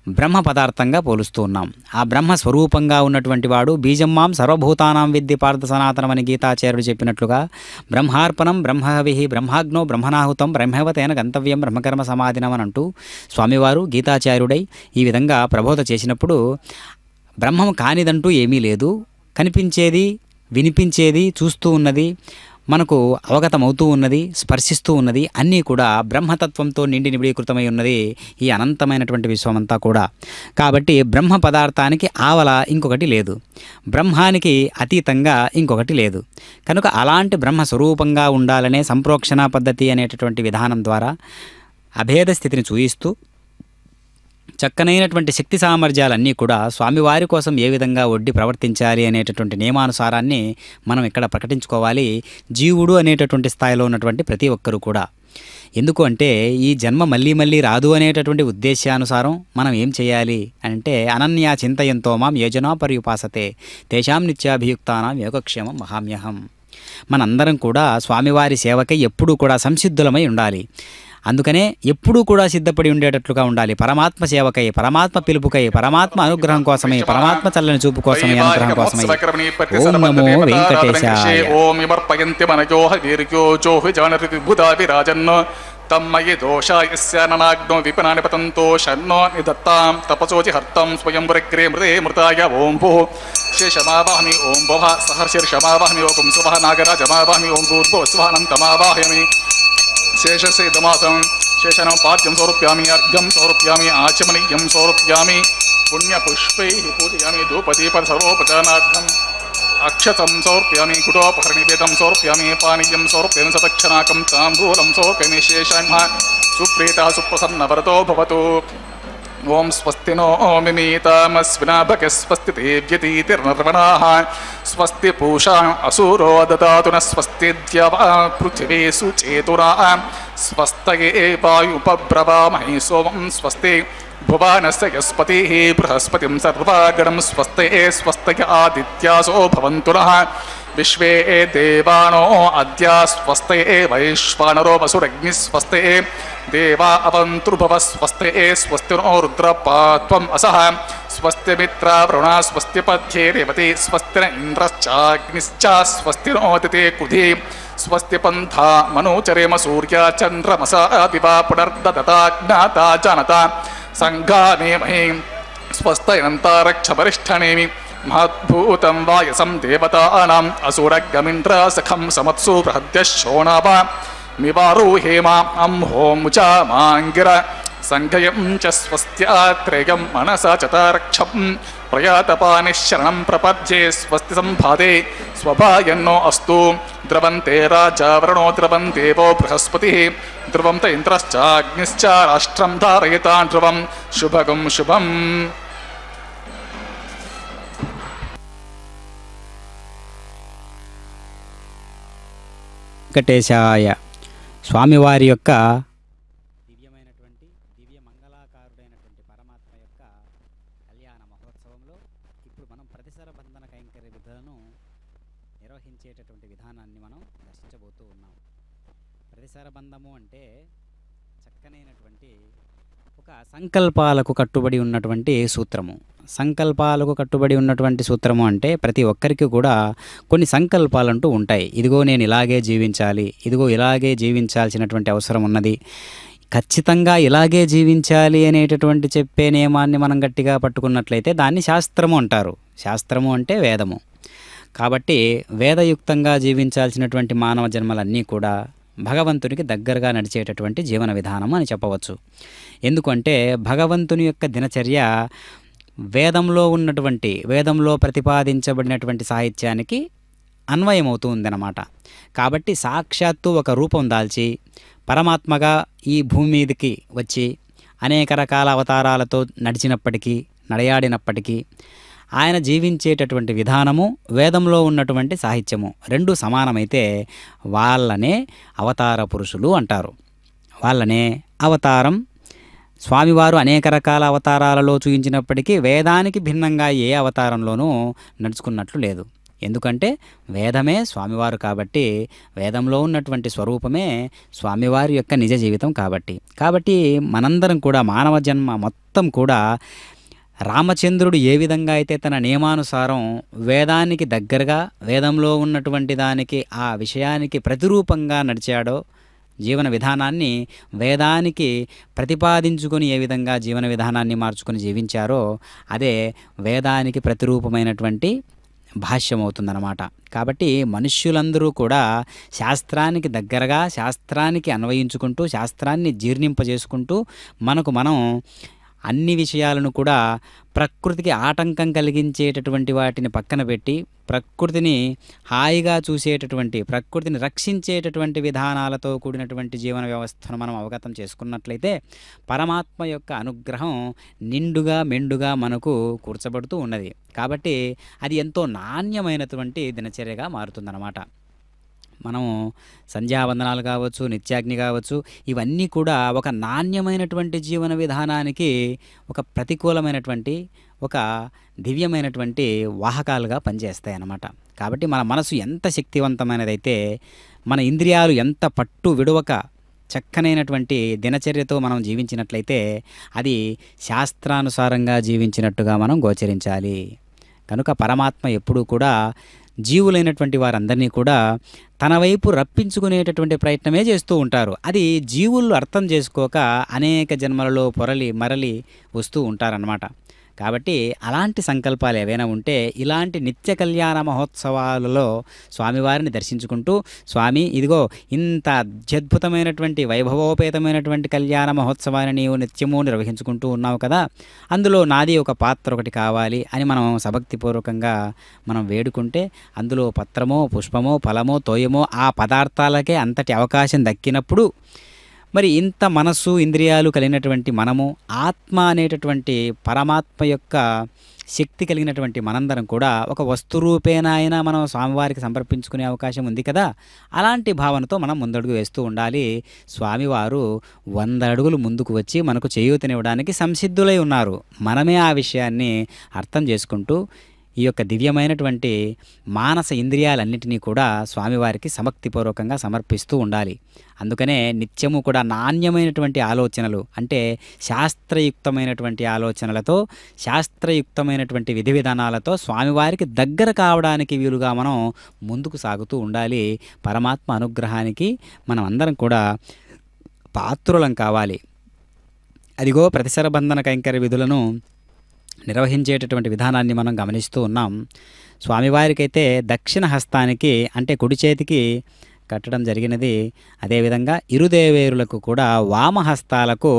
బ్రహ్మ పదార్థంగా పోలుస్తూ ఉన్నాం. ఆ బ్రహ్మ స్వరూపంగా ఉన్నటువంటి వాడు బీజమ్మాం సర్వభూతానాం విద్ది పార్థ సనాతనమని గీతాచార్యుడు చెప్పినట్లుగా బ్రహ్మార్పణం బ్రహ్మహవి బ్రహ్మాగ్నో బ్రహ్మనాహుతం బ్రహ్మవతేన గంతవ్యం బ్రహ్మకర్మ సమాధినం అని అంటూ స్వామివారు గీతాచార్యుడై ఈ విధంగా ప్రబోధ చేసినప్పుడు బ్రహ్మం కానిదంటూ ఏమీ లేదు, కనిపించేది, వినిపించేది, చూస్తూ ఉన్నది, మనకు అవగతమవుతూ ఉన్నది, స్పర్శిస్తూ ఉన్నది, అన్నీ కూడా బ్రహ్మతత్వంతో నిండి నిబిడీకృతమై ఉన్నది ఈ అనంతమైనటువంటి విశ్వమంతా కూడా. కాబట్టి బ్రహ్మ పదార్థానికి ఆవల ఇంకొకటి లేదు, బ్రహ్మానికి అతీతంగా ఇంకొకటి లేదు. కనుక అలాంటి బ్రహ్మ స్వరూపంగా ఉండాలనే సంప్రోక్షణ పద్ధతి అనేటటువంటి విధానం ద్వారా అభేద స్థితిని చూయిస్తూ చక్కనైనటువంటి శక్తి సామర్థ్యాలన్నీ కూడా స్వామివారి కోసం ఏ విధంగా ఒడ్డి ప్రవర్తించాలి అనేటటువంటి నియమానుసారాన్ని మనం ఇక్కడ ప్రకటించుకోవాలి, జీవుడు అనేటటువంటి స్థాయిలో ఉన్నటువంటి ప్రతి ఒక్కరూ కూడా. ఎందుకు అంటే ఈ జన్మ మళ్ళీ మళ్ళీ రాదు అనేటటువంటి ఉద్దేశానుసారం మనం ఏం చేయాలి అంటే అనన్యా చింతయంతో మాం యోజనా పర్యుపాసతే తేషాం నిత్యాభియుక్తానాం యోగక్షేమం మహామ్యహం. మనందరం కూడా స్వామివారి సేవకై ఎప్పుడూ కూడా సంసిద్ధులమై ఉండాలి. అందుకనే ఎప్పుడూ కూడా సిద్ధపడి ఉండేటట్లుగా ఉండాలి. పరమాత్మ సేవకై, పరమాత్మ పిలుపుకై, పరమాత్మ అనుగ్రహం కోసమై, పరమాత్మ చల్లని చూపు కోసమై, అనుగ్రహం కోసమై. ఓం నమో వెంకటేశాయ. ఓం విమర్పయంతి మనయోహ వీర్యోజోహి జానరి విభుదా విరాజన్ తమ్మయి దోషాయస్య ననాగ్నో విపినాని పతంతో షన్నో నిదత్తాం తపసోచి హర్తం స్వయం వరగ్రే మృతే మృతాయ ఓం భూ శేషమావాహమి ఓం భవ సహర్షిర్షమావాహమి ఓం సువహ నాగరాజమావాహమి ఓం భూర్భువస్వహనంతమావాహయామి శేషసేదమాసం శేషనం పాద్యం సమర్ప్యామి అర్ఘ్యం సమర్ప్యామి ఆచమనీయం సమర్ప్యామి పుణ్యపుష్పై పూజయామి ధూపదీప సర్వోపచారార్థం అక్షతం సమర్ప్యామి కుటోపహరణివేదం సమర్ప్యామి పానీయం సమర్ప్యామి సతక్షణాకం తాంబూలం సమర్ప్యామి శేషాన్మ సుప్రీత సుప్రసన్నవరతో భవతు. ఓం స్వస్తి నో మిమీతామస్వినాభక స్వస్తి తేవ్యతీతిర్నర్వణాః స్వస్తి పూషా అసూరో దదాతు న స్వస్తి ద్యవా పృథివీసు చేతునా స్వస్తయే వాయుపబ్రవామహి సోమం స్వస్తి భువనస్య యస్పతిః బృహస్పతిం సర్వాగణం స్వస్తయే స్వస్తయ ఆదిత్యాసో భవంతు నః విశ్వే దేవానో అద్య స్వస్తయే వైశ్వానరో వసురగ్ని స్వస్తయే దేవా అవంతృభవ స్వస్తయే స్వస్తి నో రుద్రపాత్వం అసః స్వస్తి మిత్రావరుణా స్వస్తి పథ్యే రేవతి స్వస్తి న ఇంద్రశ్చాగ్నిశ్చ స్వస్తి నోదితే కుధి స్వస్తి పంథా మనోచరేమ సూర్యా చంద్రమసా దివా పునర్దదతా జ్ఞాతా జానత సంఘానేమహి స్వస్తయంతారక్షపరిష్ఠనేమి మహద్భూతం వాయసం దేవతానాం అసురగమింద్ర సఖం సమత్సు బృహద్యశోణావ మివారోహేమ అంహోముచా మాంగిర సంఘయం చ స్వస్త్యాత్రేయం మనసా చతారక్షం ప్రయాతపానిశరణం ప్రపద్యే స్వస్తి సంభాదే స్వభాయన్నో అస్తు ద్రవంతే రాజావరణో ద్రవందేవో బృహస్పతి ధ్రువం త ఇంద్రశ్చాగ్నిశ్చ రాష్ట్రం ధారయతాన్ ధ్రువం శుభగం శుభం. వెంకటేశాయ. స్వామివారి యొక్క దివ్యమైనటువంటి దివ్య మంగళాకారుడైనటువంటి పరమాత్మ యొక్క కళ్యాణ మహోత్సవంలో ఇప్పుడు మనం ప్రతిసర బంధన కైంకర్య విధులను నిర్వహించేటటువంటి విధానాన్ని మనం దర్శించబోతూ ఉన్నాం. ప్రతిసర బంధము అంటే చక్కనైనటువంటి ఒక సంకల్పాలకు కట్టుబడి ఉన్నటువంటి సూత్రము. సంకల్పాలకు కట్టుబడి ఉన్నటువంటి సూత్రము అంటే ప్రతి ఒక్కరికి కూడా కొన్ని సంకల్పాలంటూ ఉంటాయి. ఇదిగో నేను ఇలాగే జీవించాలి, ఇదిగో ఇలాగే జీవించాల్సినటువంటి అవసరం ఉన్నది, ఖచ్చితంగా ఇలాగే జీవించాలి అనేటటువంటి చెప్పే నియమాన్ని మనం గట్టిగా పట్టుకున్నట్లయితే దాన్ని శాస్త్రము అంటారు. శాస్త్రము అంటే వేదము. కాబట్టి వేదయుక్తంగా జీవించాల్సినటువంటి మానవ జన్మలన్నీ కూడా భగవంతునికి దగ్గరగా నడిచేటటువంటి జీవన విధానం అని చెప్పవచ్చు. ఎందుకంటే భగవంతుని యొక్క దినచర్య వేదంలో ప్రతిపాదించబడినటువంటి సాహిత్యానికి అన్వయమవుతూ ఉందన్నమాట. కాబట్టి సాక్షాత్తు ఒక రూపం దాల్చి పరమాత్మగా ఈ భూమి మీదకి వచ్చి అనేక రకాల అవతారాలతో నడయాడినప్పటికీ ఆయన జీవించేటటువంటి విధానము వేదంలో ఉన్నటువంటి సాహిత్యము రెండు సమానమైతే వాళ్ళనే అవతార పురుషులు అంటారు. వాళ్ళనే అవతారం. స్వామివారు అనేక రకాల అవతారాలలో చూపించినప్పటికీ వేదానికి భిన్నంగా ఏ అవతారంలోనూ నడుచుకున్నట్లు లేదు. ఎందుకంటే వేదమే స్వామివారు కాబట్టి, వేదంలో ఉన్నటువంటి స్వరూపమే స్వామివారి యొక్క నిజ జీవితం కాబట్టి మనందరం కూడా మానవ జన్మ మొత్తం కూడా రామచంద్రుడు ఏ విధంగా అయితే తన నియమానుసారం వేదానికి దగ్గరగా, వేదంలో ఉన్నటువంటి దానికి ఆ విషయానికి ప్రతిరూపంగా నడిచాడో, జీవన విధానాన్ని వేదానికి ప్రతిపాదించుకొని ఏ విధంగా జీవన విధానాన్ని మార్చుకొని జీవించారో అదే వేదానికి ప్రతిరూపమైనటువంటి భాష్యం అవుతుందన్నమాట. కాబట్టి మనుష్యులందరూ కూడా శాస్త్రానికి దగ్గరగా, శాస్త్రానికి అన్వయించుకుంటూ, శాస్త్రాన్ని జీర్ణింపజేసుకుంటూ మనకు మనం అన్ని విషయాలను కూడా ప్రకృతికి ఆటంకం కలిగించేటటువంటి వాటిని పక్కన పెట్టి ప్రకృతిని హాయిగా చూసేటటువంటి, ప్రకృతిని రక్షించేటటువంటి విధానాలతో కూడినటువంటి జీవన వ్యవస్థను మనం అవగతం చేసుకున్నట్లయితే పరమాత్మ యొక్క అనుగ్రహం నిండుగా మెండుగా మనకు కూర్చబడుతూ ఉన్నది. కాబట్టి అది ఎంతో నాణ్యమైనటువంటి దినచర్యగా మారుతుందన్నమాట. మనము సంధ్యావందనాలు కావచ్చు, నిత్యాగ్ని కావచ్చు, ఇవన్నీ కూడా ఒక నాణ్యమైనటువంటి జీవన విధానానికి ఒక ప్రతికూలమైనటువంటి, ఒక దివ్యమైనటువంటి వాహకాలుగా పనిచేస్తాయి అన్నమాట. కాబట్టి మన మనసు ఎంత శక్తివంతమైనదైతే, మన ఇంద్రియాలు ఎంత పట్టు విడవక చక్కనైనటువంటి దినచర్యతో మనం జీవించినట్లయితే అది శాస్త్రానుసారంగా జీవించినట్టుగా మనం గోచరించాలి. కనుక పరమాత్మ ఎప్పుడూ కూడా జీవులైనటువంటి వారందరినీ కూడా తన వైపు రప్పించుకునేటటువంటి ప్రయత్నమే చేస్తూ ఉంటారు. అది జీవులు అర్థం చేసుకోక అనేక జన్మలలో మరలి వస్తూ ఉంటారన్నమాట. కాబట్టి అలాంటి సంకల్పాలు ఏవైనా ఉంటే ఇలాంటి నిత్య కళ్యాణ మహోత్సవాలలో స్వామివారిని దర్శించుకుంటూ, స్వామి ఇదిగో ఇంత అత్యద్భుతమైనటువంటి వైభవోపేతమైనటువంటి కళ్యాణ మహోత్సవాన్ని నీవు నిత్యము నిర్వహించుకుంటూ ఉన్నావు కదా, అందులో నాది ఒక పాత్ర ఒకటి కావాలి అని మనం సభక్తిపూర్వకంగా మనం వేడుకుంటే అందులో పత్రమో, పుష్పమో, ఫలమో, తోయమో ఆ పదార్థాలకే అంతటి అవకాశం దక్కినప్పుడు మరి ఇంత మనస్సు ఇంద్రియాలు కలిగినటువంటి మనము, ఆత్మ అనేటటువంటి పరమాత్మ యొక్క శక్తి కలిగినటువంటి మనందరం కూడా ఒక వస్తురూపేణ అయినా మనం స్వామివారికి సమర్పించుకునే అవకాశం ఉంది కదా. అలాంటి భావనతో మనం ముందడుగు వేస్తూ ఉండాలి. స్వామివారు 100 అడుగులు ముందుకు వచ్చి మనకు చేయూతనివ్వడానికి సంసిద్ధులై ఉన్నారు. మనమే ఆ విషయాన్ని అర్థం చేసుకుంటూ ఈ యొక్క దివ్యమైనటువంటి మానస ఇంద్రియాలన్నింటినీ కూడా స్వామివారికి సమక్తిపూర్వకంగా సమర్పిస్తూ ఉండాలి. అందుకనే నిత్యము కూడా నాణ్యమైనటువంటి ఆలోచనలు, అంటే శాస్త్రయుక్తమైనటువంటి ఆలోచనలతో, శాస్త్రయుక్తమైనటువంటి విధి విధానాలతో స్వామివారికి దగ్గర కావడానికి వీలుగా మనం ముందుకు సాగుతూ ఉండాలి. పరమాత్మ అనుగ్రహానికి మనం అందరం కూడా పాత్రులం కావాలి. అదిగో ప్రతిసర బంధన కైంకర్య విధులను నిర్వహించేటటువంటి విధానాన్ని మనం గమనిస్తూ ఉన్నాం. స్వామివారికైతే దక్షిణ హస్తానికి అంటే కుడి చేతికి కట్టడం జరిగినది. అదేవిధంగా ఇరుదేవేరులకు కూడా వామహస్తాలకు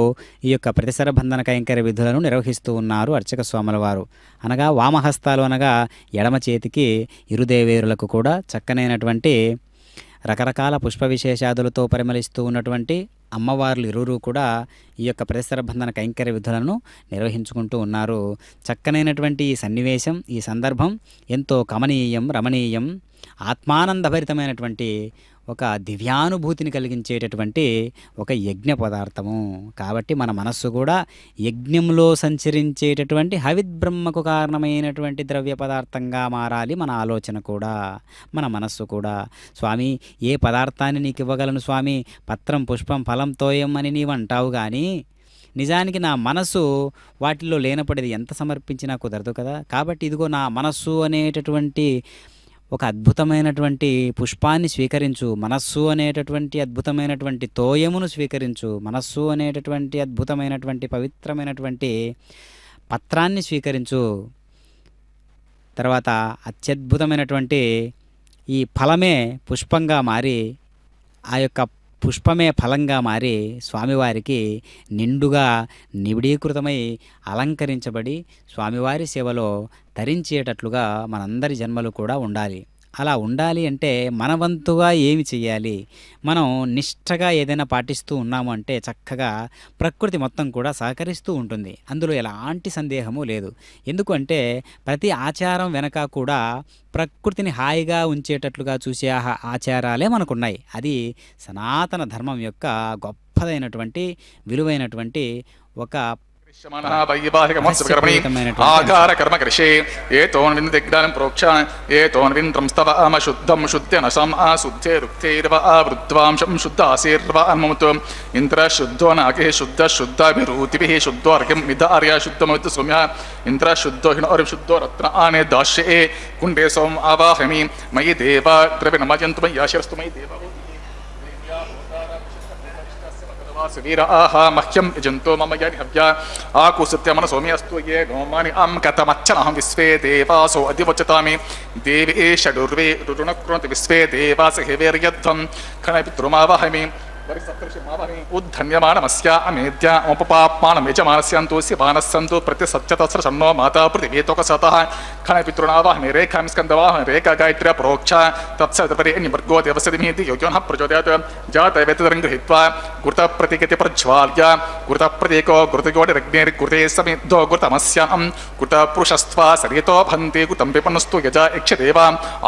ఈ యొక్క ప్రతిసర బంధన కైంకర్య విధులను నిర్వహిస్తూ ఉన్నారు అర్చక స్వాముల వారు. అనగా వామహస్తాలు అనగా ఎడమ చేతికి, ఇరుదేవేరులకు కూడా చక్కనైనటువంటి రకరకాల పుష్ప విశేషాదులతో పరిమళిస్తూ ఉన్నటువంటి అమ్మవార్లు ఇరువురు కూడా ఈ యొక్క ప్రతిసర బంధన కైంకర్య విధులను నిర్వహించుకుంటూ ఉన్నారు. చక్కనైనటువంటి ఈ సన్నివేశం, ఈ సందర్భం ఎంతో కమనీయం, రమణీయం, ఆత్మానందభరితమైనటువంటి ఒక దివ్యానుభూతిని కలిగించేటటువంటి ఒక యజ్ఞ పదార్థము. కాబట్టి మన మనస్సు కూడా యజ్ఞంలో సంచరించేటటువంటి హవిద్బ్రహ్మకు కారణమైనటువంటి ద్రవ్య పదార్థంగా మారాలి. మన ఆలోచన కూడా, మన మనస్సు కూడా. స్వామి ఏ పదార్థాన్ని నీకు ఇవ్వగలను స్వామి, పత్రం, పుష్పం, ఫలం, తోయం అని నీవు అంటావు, కానీ నిజానికి నా మనస్సు వాటిల్లో లేనప్పటిది ఎంత సమర్పించినా కుదరదు కదా. కాబట్టి ఇదిగో నా మనస్సు అనేటటువంటి ఒక అద్భుతమైనటువంటి పుష్పాన్ని స్వీకరించు, మనస్సు అనేటటువంటి అద్భుతమైనటువంటి తోయమును స్వీకరించు, మనస్సు అనేటటువంటి అద్భుతమైనటువంటి పవిత్రమైనటువంటి పత్రాన్ని స్వీకరించు. తర్వాత అత్యద్భుతమైనటువంటి ఈ ఫలమే పుష్పంగా మారి, ఆ యొక్క పుష్పమే ఫలంగా మారి స్వామివారికి నిండుగా నిబిడీకృతమై అలంకరించబడి స్వామివారి సేవలో తరించేటట్లుగా మనందరి జన్మలు కూడా ఉండాలి. అలా ఉండాలి అంటే మన వంతుగా ఏమి చేయాలి? మనం నిష్ఠగా ఏదైనా పాటిస్తూ ఉన్నాము అంటే చక్కగా ప్రకృతి మొత్తం కూడా సహకరిస్తూ ఉంటుంది. అందులో ఎలాంటి సందేహము లేదు. ఎందుకంటే ప్రతి ఆచారం వెనక కూడా ప్రకృతిని హాయిగా ఉంచేటట్లుగా చూసే ఆచారాలే మనకున్నాయి. అది సనాతన ధర్మం యొక్క గొప్పదైనటువంటి విలువైనటువంటి ఒక ఆకార కర్మ కరిషే ఏతోన్విందిగ్ధానం ప్రోక్ష ఏతోన్వింద్రం స్తవ శుద్ధం శుద్ధ్యనశం శుద్ధే రుక్తైర్వ వృద్ధ్వాంశం శుద్ధ ఆశీర్వ అన్మముతో ఇంద్ర శుద్ధో నాగే శుద్ధ శుద్ధాభిరూతిభిః శుద్ధో అర్ఘ్యం విధ ఆర్య శుద్ధమవిత్ సౌమ్య ఇంద్ర శుద్ధో హినోరి శుద్ధో రత్న ఆనే దాస్యే కుండే సోం ఆవాహమి మయి దేవ ద్రవి నమయంతు మయి ఆశీర్స్తు మయి దేవ మహ్యం యజంతో మమ యాని హవ్యా ఆకుసత్యమన సౌమ్యస్తు ఏ గోమాని అం కథమచ్చనహం విశ్వే దేవాసో అధివచతామి దేవే షడుర్వే రుణకృణతి విశ్వే దేవాస హివేర్యధ్వం ఖణపితృమావహమి ఉద్ధన్యమానమస్య అమేద్య ఉపపాప్మానమేజమానస్యంతోస్య బానస్సంతు ప్రతిసత్యతస్ర సన్నో మాతా పృథివీతోకసతః ఖణపితృణావాహమి రేఖాం స్కందవాహమి రేఖా గాయత్ర్య ప్రోక్ష తత్సదపరి నివర్గో దేవసదిమీతి యోగ్యోనః ప్రచోదయాత్ జాతవేతదరం గృహీత్వా గురుత ప్రతిగతి ప్రజ్వాల్య గురుత ప్రతీకో గురుతగోడిరగ్నిర్గురుతే సమిద్ధో గురుతమస్యాం గురుత పురుషస్త్వా సరితో భంతి గురుతం విపన్నస్తు యజ యక్షదేవ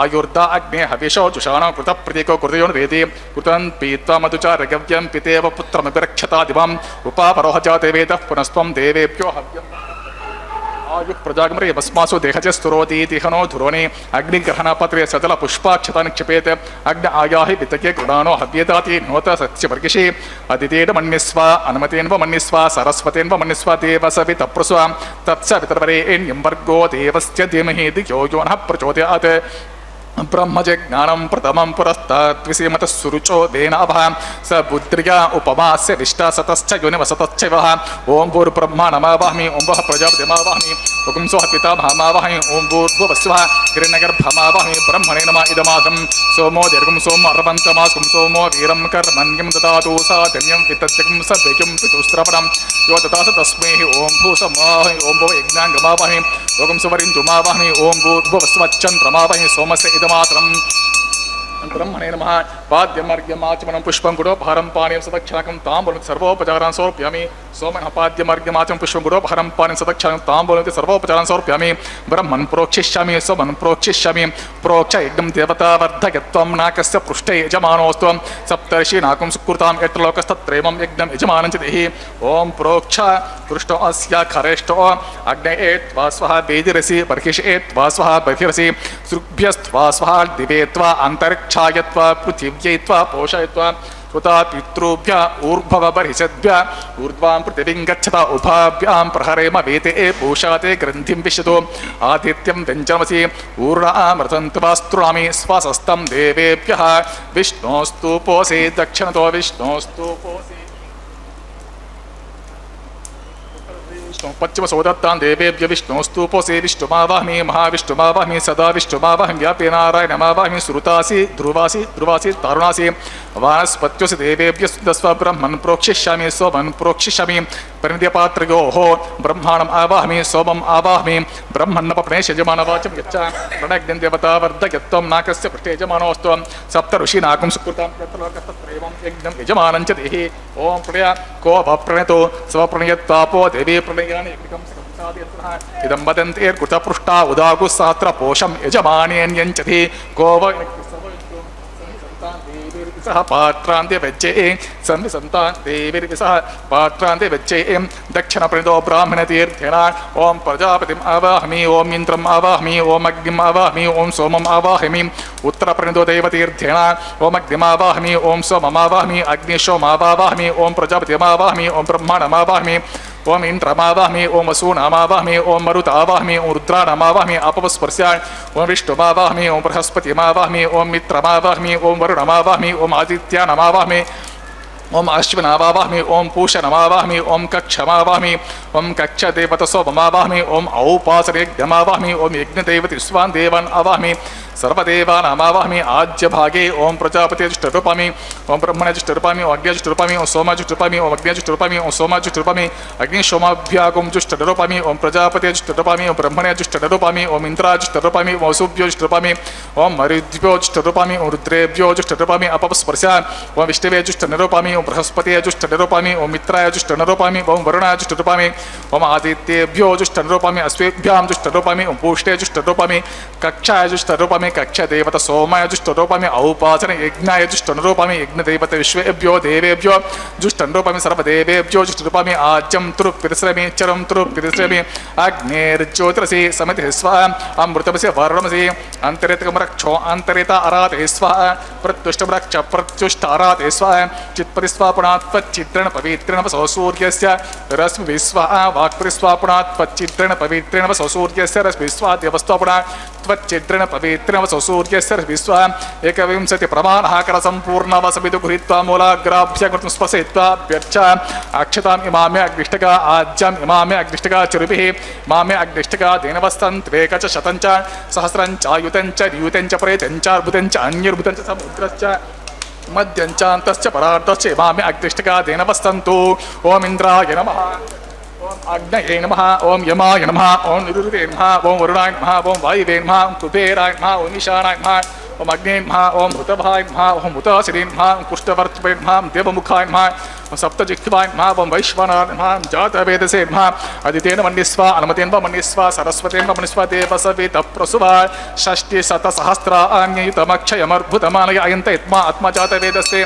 ఆయుర్ద అగ్నే హవిషో జుషాణో గురుత ప్రతీకో గురుతయోనిరేతి గురుతం పీత్వా మధుచ రగవ్యం పితేవ పుత్రమభిరక్షతా దివం ఉపాపరోహ జాతే వేదః పునస్త్వం దేవేభ్యో హవ్యం ఆయు ప్రజాగమరే భస్మాసు దేహజ స్థురోతీతి హనో ధురోని అగ్నిగ్రహణపత్రే సజల పుష్పాక్షత నిక్షిపేత్ అగ్ని ఆయాహి వితకే గృణానో హవ్యతాతి నోత సత్యవర్గిషి అదితేన మన్యస్వ అనుమతేన్వ మన్యస్వ సరస్వతేన్వ మన్యస్వ దేవ సవిత ప్రస్వ తత్స వితర్వరేణ్యం వర్గో దేవస్య ధీమహి ధియో యో నః ప్రచోదయాత్ బ్రహ్మజ్ఞానం ప్రథమం పురస్తాద్విసీమత సురుచో దేనాభ స బుద్ధ్రియా ఉపమాస్య విష్టాసతశ్చ యోనివసతశ్చైవ ఓం భూర్బ్రహ్మాణమావాహమి ఓం వః ప్రజాపతిమావాహమి ఓం సోః పితామహమావాహమి ఓం భూర్భువస్వః హిరణ్యగర్భమావాహమి బ్రహ్మణే నమ ఇదమాసం సోమో దీర్ఘం సోమ అర్వంతమాసం సోమో వీరం కర్మణ్యం దదాతు సాధన్యం వితత్యకం సభ్యకం పితుస్త్రవణం యో దదాస తస్మై ఓం భూసమావాహమి ఓం భువ యజ్ఞాంగమావాహమి ఓం సువరింతుమావాహమి ఓం భూర్భువస్వచ్చంద్రమావాహమి సోమస్య ఇదమాత్రం బ్రహ్మణే నమః పాద్యమర్ఘ్యమాచమనం పుష్పం గుడో భారం పానీయం సదక్షణకం తాంబూలం సర్వోపచారాన్ సమర్ప్యామి సోమనః పాద్యమర్ఘ్యమాచమనం పుష్పం గుడో భారం పానీయం సదక్షణకం తాంబూలం సర్వోపచారాన్ సమర్ప్యామి బ్రహ్మన్ ప్రోక్షిష్యామి సోమన్ ప్రోక్షిష్యామి ప్రోక్ష యజ్ఞం దేవతావర్ధయత్వం నాకస్య పృష్ఠే యజమానోస్తు సప్తర్షి నాకం సుకృతాం యత్రలోకస్తత్రేమం యజ్ఞం యజమానం చ దేహి ఓం ప్రోక్ష కృష్ణో అస్య ఖరేష్టో అగ్నయే త్వా స్వః వేదిరసి బర్హిషే త్వా స్వః బర్హిరసి సృభ్యస్త్వా స్వః దివేత్వా అంతరిక్షాయత్వా పృథివ్యైత్వా పోషయత్వా ఉతా పితృభ్య ఊర్భవ బర్హిషద్భ్య ఊర్ధ్వాం పృథివీం గచ్చత ఉభాభ్యాం ప్రహరేమ వేతే పూషాతే గ్రంథిం విశతో ఆదిత్యం వ్యञ्जनमसि ఊర్ణామృతంత్వాస్తృణామి స్వసస్తం దేవేభ్యః విష్ణోస్తు పోసే దక్షిణతో విష్ణోస్తు పోసే పశ్చిమ సోదత్తాన్ దేవేభ్య విష్ణోస్తు పోసే విష్ణుమావాహమి మహావిష్ణుమావాహమి సదా విష్ణుమావాహమి వ్యాపే నారాయణమావాహమి శ్రుతాసి ధ్రువాసి ధ్రువాసి తారుణాసి వానస్పత్యోసి దేవేభ్య సుదస్వ బ్రహ్మన్ ప్రోక్షిష్యామి సోమన్ ప్రోక్షిష్యామి పరిణిధ్యపాత్రయోః బ్రహ్మాణం ఆవాహమి సోమం ఆవాహమి బ్రహ్మన్నపప్రణేష యజమానవాచం యచ్చ ప్రణగ్నం దేవతావర్ధయత్వం నాకస్య పృష్ఠే యజమానోస్తు సప్త ఋషి నాకం సుకృతాం యత్రలోకస్తత్రేవం యజ్ఞం యజమానం చ దేహి ఓం ప్రణయ కో భప్రణయతో స్వప్రణయత్వాపో దేవీ ప్రణయాని యజ్ఞం సకృతాదియత్రః ఇదం వదంతేర్కృతపృష్టా ఉదాగు సాత్ర పోషం యజమానేన్యంచతి కోవ సహ పాత్రాంతే వెచ్చే సంవిసంతాన్ దేవిర్విసహ పాత్రాంతే వెచ్చే దక్షిణ ప్రణితో బ్రాహ్మణ తీర్థేన ఓం ప్రజాపతిం ఆవాహమి ఓం ఇంద్రం ఆవాహమి ఓం అగ్నిం ఆవాహమి ఓం సోమం ఆవాహమి ఉత్తర ప్రణితో దేవతీర్థేన ఓం అగ్నిమావాహమి ఓం సోమమావాహమి అగ్నిశోమావాహమి ఓం ప్రజాపతిమావాహమి ఓం బ్రహ్మాణమావాహమి ఓం ఇంద్రమావాహమి ఓం వసూనామావాహమి ఓం మరుతావాహమి ఓం రుద్రాణమావాహమి అపవస్పర్శ ఓం విష్ణుమావాహమి ఓం బృహస్పతిమావాహమి ఓం మిత్రమావాహమి ఓం వరుణమావాహమి ఓం ఆదిత్యానమావాహమి ఓం అశ్వినావాహమి ఓం పూషణమావాహమి ఓం కక్షమావాహమి ఓం కక్షదేవతసోమమావాహమి ఓం ఔపాసరేగ్యమావాహమి ఓం యజ్ఞదేవతి విశ్వాన్ దేవాన్ ఆవాహమి సర్వదేవానామావాహమి ఆజ్యభాగే ఓం ప్రజాపతిష్ఠరూపామి ఓం బ్రహ్మణ్యజుష్ఠరూపామి ఓం అగ్నిజుష్ఠరూపామి ఓం సోమజుష్ఠరూపామి ఓం అగ్నిజుష్ఠరూపామి ఓం సోమజుష్ఠరూపామి అగ్నిశోమాభ్యాగం జుష్ఠరూపామి ఓం ప్రజాపతిజుష్ఠరూపామి ఓం బ్రహ్మణ్యజుష్ఠరూపామి ఓం ఇంద్రాజుష్ఠరూపామి ఓం వసుభ్యోజుష్ఠరూపామి ఓం మరుద్భ్యోజుష్ఠరూపామి ఓం రుద్రేభ్యోజుష్ఠరూపామి అపస్పర్శ ఓం విష్ణవేజుష్ఠరూపామి ఓం బృహస్పతిజుష్ఠరూపామి ఓం మిత్రాయజుష్ఠరూపామి ఓం వరుణాజుష్ఠరూపామి ఓం ఆదిత్యేభ్యో జుష్టరూపమి అశ్వేభ్యాం జుష్టరూపమి ఓం పూష్టే జుష్టరూపమి కక్షాయ జుష్టరూపమి కక్ష దేవత సోమాయ జుష్టరూపమి ఔపాసన యజ్ఞాయ జుష్టరూపమి యజ్ఞదేవత విశ్వేభ్యో దేవేభ్యో జుష్టరూపమి సర్వదేవేభ్యో జుష్టరూపమి ఆజ్యం తృప్తిశ్రమి చరం తృప్తిశ్రమి అగ్నేర్జ్యోతిరసి సమితి స్వ అమృతమసి వర్ణమసి అంతరితమరక్షో అంతరిత అరాతే స్వ ప్రత్యుష్టమరక్ష ప్రత్యుష్ట అరాతే స్వ చిత్పరిస్వాపుణాత్వచ్చిత్రేణ పవిత్రేణ వసో సూర్యస్య రశ్మి విశ్వ వాక్పరిస్వాపుణాత్వచ్చిత్రేణ పవిత్రేణ వసో సూర్యస్య రశ్మి విశ్వ దేవస్తోపుణాత్వచ్చిత్రేణ పవిత్రేణ వసో సూర్యస్య విశ్వ ఏకవింశతి ప్రమాణాకర సంపూర్ణవసమిదు గృహీత్వా మూలాగ్రాభ్యకృతం స్పశయిత్వా వ్యర్చ అక్షతాం ఇమామే అగ్నిష్టగా ఆజ్యం ఇమామే అగ్నిష్టగా చరుభిః మామే అగ్నిష్టగా దేనవస్తంత్వేక చ శతం చ సహస్రం చాయుతం చ ర్యూతం చ ప్రేతం చ అర్బుదం చ అన్యర్బుదం చ సముద్రశ్చ మధ్యంచాంతశ్చ పరార్థశ్చ ఇమామే అగ్నిష్టగా దేనవస్తంతు ఓం ఇంద్రాయ నమః ఓం అగ్నయే నమః ఓం యమాయ నమః ఓం నిరుతే నమః ఓం వరుణాయ నమః ఓం వాయువే నమః ఓం కుబేరాయ నమః ఓం ఈశానాయ నమః ఓం అగ్నే నమః ఓం హృతభాయ నమః ఓం హుతాశిరే నమః ఓం కుష్ఠవర్త్వే నమః దేవముఖాయ నమః ఓం సప్తజిహ్వాయ నమః ఓం వైశ్వనాయ నమః జాతవేదసే నమః అదితేన మన్యస్వ అనుమతేన మన్యస్వ సరస్వతేన మన్యస్వ దేవసవేత ప్రసువ షష్ఠి శతసహస్రాన్యయుతమక్షయమర్భుతమానయ అయంత యత్మా ఆత్మజాతవేదస్తే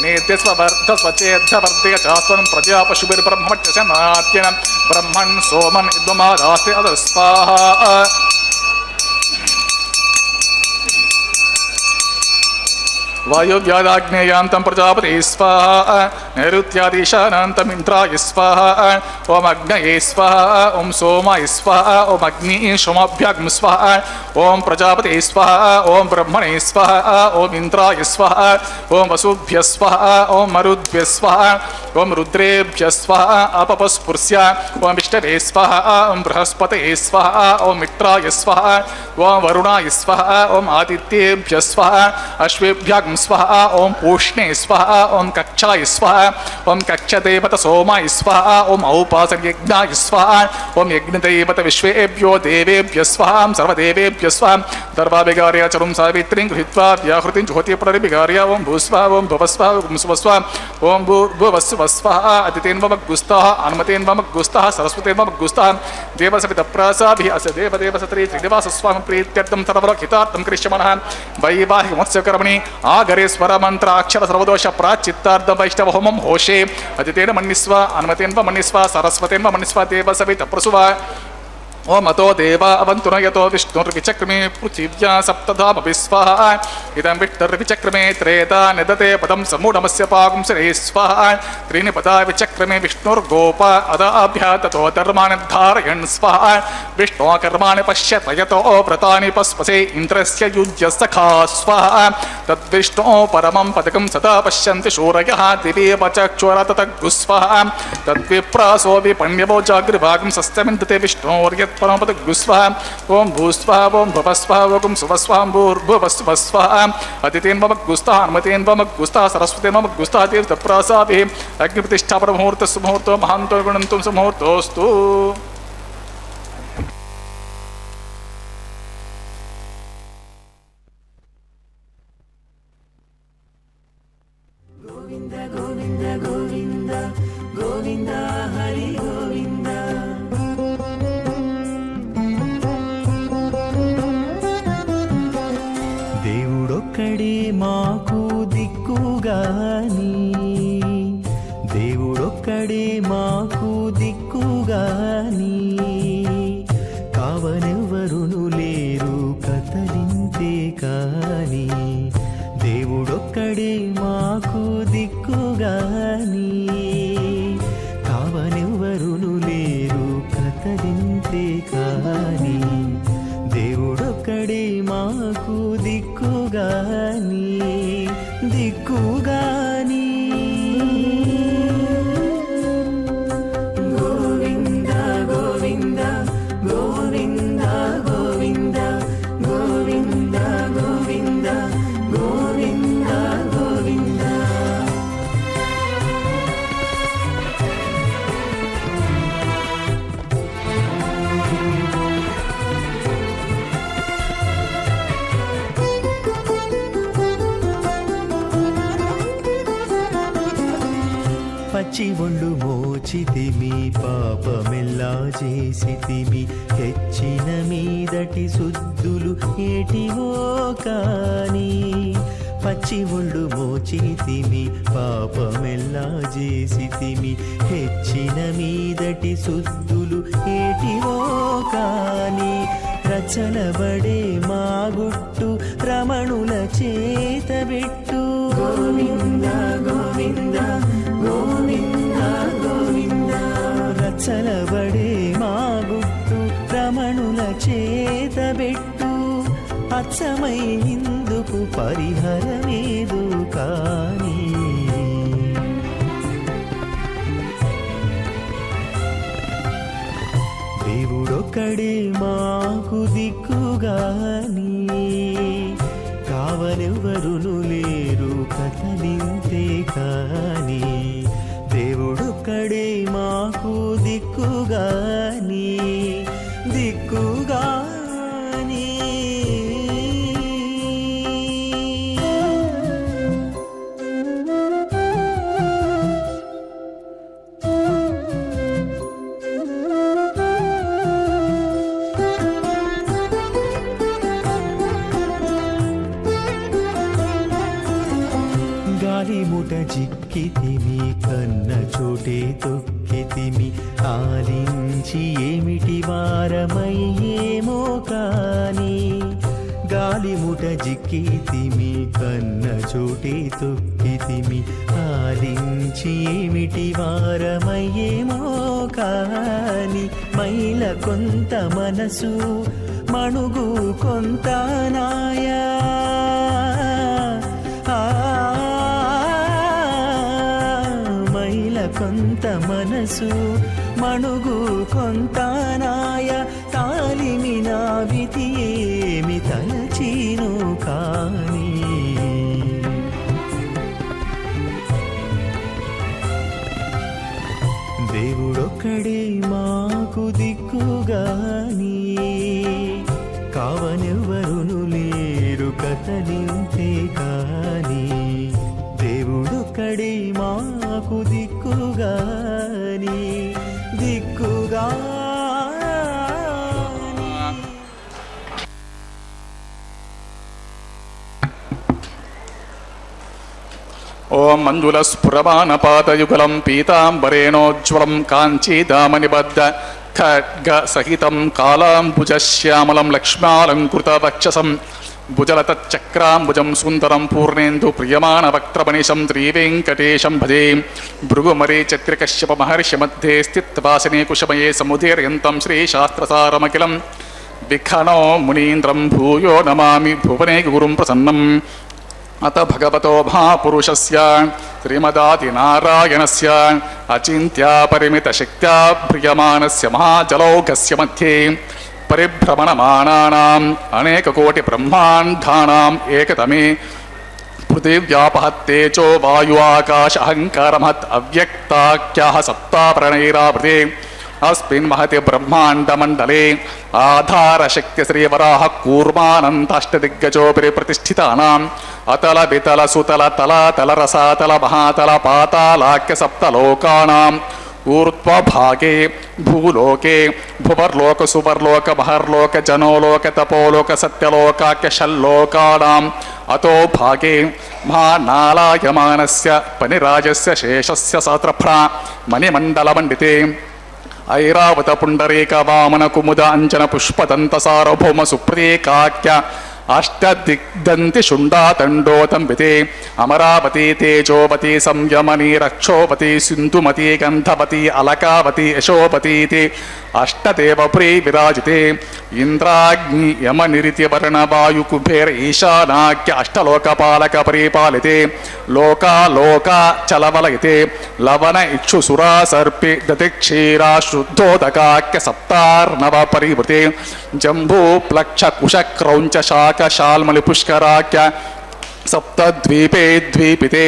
నేత్యస్వ వర్ధ స్వచేద్ధ వర్ధిక చాస్వనం ప్రజా పశుభిర్బ్రహ్మణ్య నాట్యన బ్రహ్మణ్ సోమన్ ఇద్వమాదాస్తే అదస్వాహ వాయువ్యాదాగ్నేయాంతం ప్రజాపతే స్వాహ నైరుత్యాదీశానాంతమింద్రాయ స్వాహ ఓం అగ్నయే స్వాహ ఓం సోమాయ స్వాహ ఓం అగ్ని సోమాభ్యాగ్ని స్వాహ ఓం ప్రజాపతే స్వాహ ఓం బ్రహ్మణే స్వాహ ఓం ఇంద్రాయ స్వాహ ఓం వసుభ్య స్వాహ ఓం మరుద్భ్య స్వాహ ఓం రుద్రేభ్య స్వాహ అపపస్పృశ్య ఓం విష్ణవే స్వాహ ఓం బృహస్పతయే స్వాహ ఓం మిత్రాయ స్వాహ ఓం వరుణాయ స్వాహ ఓం ఆదిత్యేభ్య స్వాహ అశ్వేభ్యాగ్ని స్వాహ ఓం పూష్ణే స్వాహ ఓం కక్షాయ స్వాహ ఓం కక్షదేవత సోమాయ స్వాహ ఓం ఔపాసన యజ్ఞాయ స్వాహ ఓం యజ్ఞదేవత విశ్వేభ్యో దేవేభ్య స్వాహ సర్వదేవేభ్య స్వాహ దర్భాభిగార్య చరుం సావిత్రీం గృహీత్వా వ్యాహృతిం జ్యోతిప్రరిభిగార్య ఓం భూస్వాహ ఓం భువస్వాహ ఓం సువస్వాహ ఓం భూర్భువస్వాహ అదితేన్వమగ్గుస్తాః అనుమతేన్వమగ్గుస్తాః సరస్వతేన్వమగ్గుస్తాః దేవసవితప్రాసాభిః అస దేవదేవసత్రీ శ్రీనివాసస్వామి ప్రీత్యర్థం సర్వలోకితార్థం కరిష్యమాణः వైవాహికమత్స్యకర్మణి ఆగరేశ్వర మంత్ర అక్షర సర్వదోష ప్రాచిత్తార్థ వైష్ణవ హోమం హోషే అదితేన మన్నిస్వ అనుమతేన్వ మన్నిస్వ సరస్వతేన్వ మన్నిస్వ దేవసవిత ప్రసువ ఓం అతో దేవ అవంతునయతో విష్ణుర్విచక్రమే పృథివ్యా సప్తధామపి స్వాహ ఇదం విష్ణుర్విచక్రమే త్రేతా నిదతే పదం సమూఢమస్య పాకం శ్రీ స్వాహ త్రీని పదా విచక్రమే విష్ణుర్గోప అదాభ్యా తతో ధర్మాణి ధారయన్ స్వాహ విష్ణో కర్మాణి పశ్యతయతో వ్రతాని పస్పసే ఇంద్రస్య యుజ్య సఖా స్వాహ తద్విష్ణో పరమం పదకం సదా పశ్యంతి శూరయః దివేవ చక్షుర తతగ్గు స్వాహ తద్విప్రాసో విపణ్యవో జాగ్రవాగం సస్యమిందతే విష్ణోర్యత్ పరమపదగ్గుస్వాహ ఓం భూస్వాహ ఓం భవస్వాహ ఓం సువస్వాహ భూర్భువస్వాహ అదితేన్వమగ్గుస్తాః అనుమతేన్వమగ్గుస్తాః సరస్వతేన్వమగ్గుస్తాః తీర్థప్రాసాభిः అగ్నిప్రతిష్ఠాపన ముహూర్త సుముహూర్తో మహాంతో గుణంతో సుముహూర్తోస్తు దేవుడొక్కడే మాకు దిక్కుగాని దేవుడొక్కడే మాకు దిక్కుగాని కావనెవ్వరును లేరు కతలింతే కాని దేవుడొక్కడే మాకు దిక్కుగాని కావనెవ్వరును లేరు కతలింతే కాని దేవుడొక్కడే మాకు దిక్కుగాని దిక్కుగాని గోవింద గోవింద గోవింద గోవింద గోవింద గోవింద గోవింద గోవింద పచ్చి ఒళ్ళు మోచితి మీ పాపమెల్ల చేసితిమి హెచ్చిన మీదటి శుద్ధులు ఏటివో కాని పచ్చి ఒళ్ళు మోచితిమి పాపమెల్లా చేసితిమి హెచ్చిన మీదటి శుద్ధులు ఏటివో కాని రచలబడే మా గుట్టు రమణుల చేతబెట్టు గోవింద గోవింద గోవింద గోవింద రచలబడే మా గుట్టు రమణుల చేతబెట్టు అచ్చమై ఇందుకు పరిహరమేదు కాని దేవుడొక్కడే మాకు దిక్కుగాని కావనెవ్వరును లేరు కథలింతే కాని దేవుడొక్కడే మాకు దిక్కుగాని దిక్కుగాని గాలిముట చిక్కితిమి కన్న చోటే తొక్కితిమి ఆలించి ఏమిటి వారమయ్యేమో కాని గాలిముట చిక్కితిమి కన్న చోటే తొక్కితిమి ఆలించి ఏమిటి వారమయ్యేమో కాని మైల కొంత మనసు మణుగు కొంత నాయా మైల కొంత మనసు మణుగు కొంత నాయ తాలిమిన విధి ఏమి తలచీను కాని దేవుడొక్కడే మాకు దిక్కుగాని కావనెవ్వరును లేరు కథలింతే కాని దేవుడొక్కడే మాకు దిక్కుగాని దిక్కుగాని ఓం మంజులస్ఫురమానపాతయుగలం పీతాంబరేణోజ్వలం కాంచీదామనిబద్ధ ఖడ్గ సహితం కాలాంబుజశ్యామలం లక్ష్మాలంకృతవక్షసం భుజలతచ్చక్రాంబుజం సుందరం పూర్ణేందు ప్రియమాణ వక్త్రమనిశం శ్రీవేంకటేశం భజే భృగుమరే చత్రికశ్యప మహర్షి మధ్యే స్థిత్వాసనే కుశమయే సముదీర్యంతం శ్రీశాస్త్రసారమఖిలం విఖనో మునీంద్రం భూయో నమామి భువనే గురుం ప్రసన్నం అత భగవతో మహాపురుషస్య శ్రీమదాదినారాయణస్య అచింత్యా పరిమిత శక్త్యా ప్రియమానస్య మహాజలౌఘస్య మధ్యే పరిభ్రమణమానానాం అనేకకోటి బ్రహ్మాండానాం ఏకతమే పృథివ్యాపహత్తేజో వాయు ఆకాశ అహంకారమహత్ అవ్యక్తాఖ్యాః సప్తాప్రణైరావృతే అస్మిన్ మహతి బ్రహ్మాండమండలే ఆధారశక్తి శ్రీవరాహ కూర్మానంతాష్టదిగ్గజోపరి ప్రతిష్ఠితానాం అతల వితల సుతల తలాతల రసాతల మహాతల పాతాళాఖ్య సప్తలోకానాం ఊర్ధ్వభాగే భూలోకే భువర్లోక సువర్లోక మహర్లోక జనోలోక తపోలోక సత్యలోకాఖ్య షల్లోకానాం అతో భాగే మహానాలాయమానస్య పనిరాజస్య శేషస్య సహస్రఫ్రా మణిమండలమండితే ఐరావత పుండరీక వామన కుముద అంజన పుష్పదంత సార్వభౌమ సుప్రీకాఖ్య అష్టదిగ్దంతి శుండాతండోతంబితే అమరావతి తేజోవతి సంయమని రక్షోవతి సింధుమతి గంధవతి అలకావతి యశోవతీతి అష్టదేవప్రీ విరాజితే ఇంద్రాగ్ని యమ నిరితి వర్ణ వాయు కుబేర ఈశానాఖ్య అష్టలోకపాలక పరిపాలితే లోకా చలవలయితే లవణ ఇక్షు సురా సర్పి దతిక్షీరా శుద్ధోదకాఖ్య సప్తార్ణవ పరివృతే జంబూ ప్లక్ష కుశ క్రౌంచ శాఖ శాల్మలి పుష్కరాఖ్య సప్తద్వీపే ద్వీపితే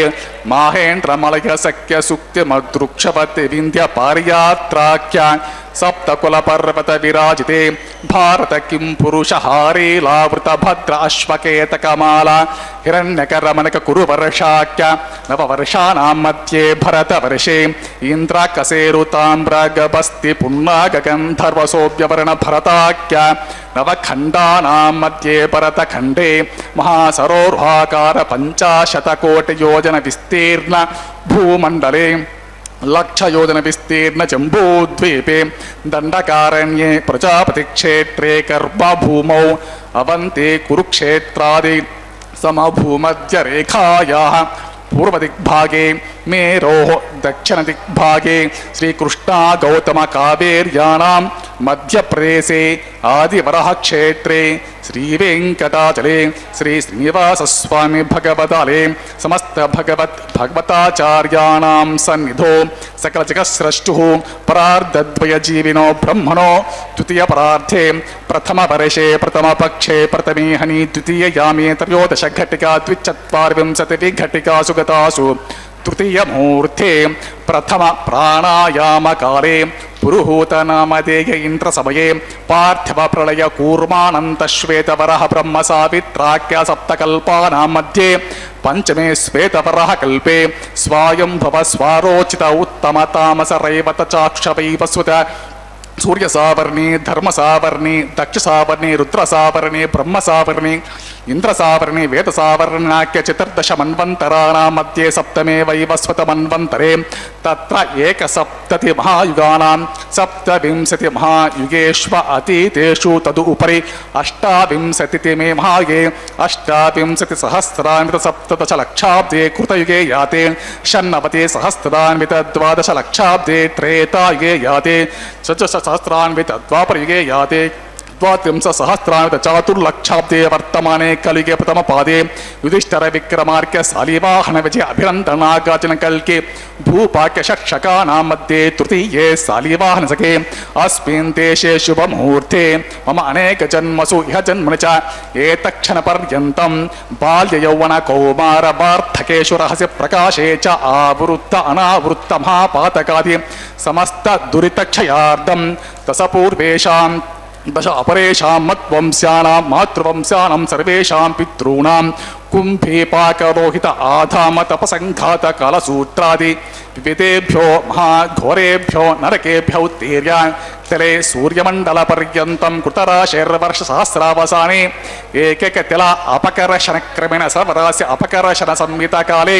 మాహేంద్రమలయ సఖ్య సుక్తి మదృక్షపతి వింధ్య పార్యాత్రాఖ్య सप्तकुलपर्वत विराजिते भारत किं पुरुषहारे लावृत भद्र अश्वकेतकमाला हिरण्यकरमणक कुरुवर्षाख्य नववर्षाणां मध्ये भरतवर्षे इन्द्राकसेरुताम्रगभस्ति पुन्नागगन्धर्वसोऽव्यवर्ण भरताख्य नवखण्डानां मध्ये भरतखण्डे महासरोरुहाकार 50 योजन विस्तीर्ण भूमण्डले लक्षयोजन विस्तीर्ण जम्बूद्वीपे दण्डकारण्ये प्रजापतिक्षेत्रे कर्मभूमौ अवन्ते कुरुक्षेत्रादि समभूमध्यरेखायाः पूर्वदिग्भागे मेरोः दक्षिणदिग्भागे श्रीकृष्णा गौतम कावेर्याणां मध्यप्रदेशे आदिवरः क्षेत्रे श्रीवेङ्कटाचले श्री श्रीनिवासस्वामी भगवदालये समस्त भगवताचार्याणां सन्निधौ सकलजगत्स्रष्टुः परार्धद्वयजीविनो ब्रह्मणो द्वितीयपरार्धे प्रथमवर्षे प्रथमपक्षे प्रथमेहनि द्वितीययामे त्रयोदशघटिका 24 घटिकासु गतासु तृतीयमुहूर्ते प्रथम प्राणायामकाले पुरुहूतनामधेय इन्द्रसमये पार्थिव प्रलय कूर्मानन्त श्वेतवरः ब्रह्म सावित्राख्य सप्तकल्पानां मध्ये पंचमे श्वेतवरः कल्पे स्वायंभव स्वारोचित उत्तम तामस रैवत चाक्षवैवस्वत सूर्यसावर्णी धर्मसावर्णी दक्षसावर्णी रुद्रसावर्णी ब्रह्मसावर्णी इंद्रसावर्णी वेदसावर्णाख्य 14 मन्वन्तराणां मध्ये सप्तमे वैवस्वत मन्वन्तरे तत्र 170 महायुगानां 27 महायुगेष्व अतीतेषु तदुपरि 28 महायुगे 28,000 लक्षाब्दे कृतयुगे याते 96 लक्षाब्दे त्रेतायुगे याते 16 द्वापरयुगे याते 32 चातुर्लक्षाब्दे वर्तमाने कलिगे प्रथम पादे युधिष्ठिर विक्रमार्क्य शालिवाहन विजय अभिनंदनागाचन कल्के भूपाक्य शक्षकानां मध्ये तृतीये शालिवाहन सखे अस्मिन् देशे शुभ मुहूर्ते मम अनेक जन्मसु इह जन्मनि च एतक्षण पर्यन्तं बाल्य यौवन कौमार वार्धकेषु रहस्य प्रकाशे च आवृत्त अनावृत्त महापातकादि समस्त दुरितक्षयार्धं दशपूर्वेषां दश अपरेषां मत्वंस्यानां मातृवंस्यानां सर्वेषां पितॄणां कुम्भीपाकरोहित आधाम तपसंघात कालसूत्रादि विविधेभ्यो महाघोरेभ्यो नरकेभ्यो उत्तीर्य तले सूर्यमंडल पर्यन्तं कृतराशैर्वर्षसहस्रावसाने एकैकतिल अपकर्षणक्रमेण सर्वरास्य अपकर्षण संहिताकाले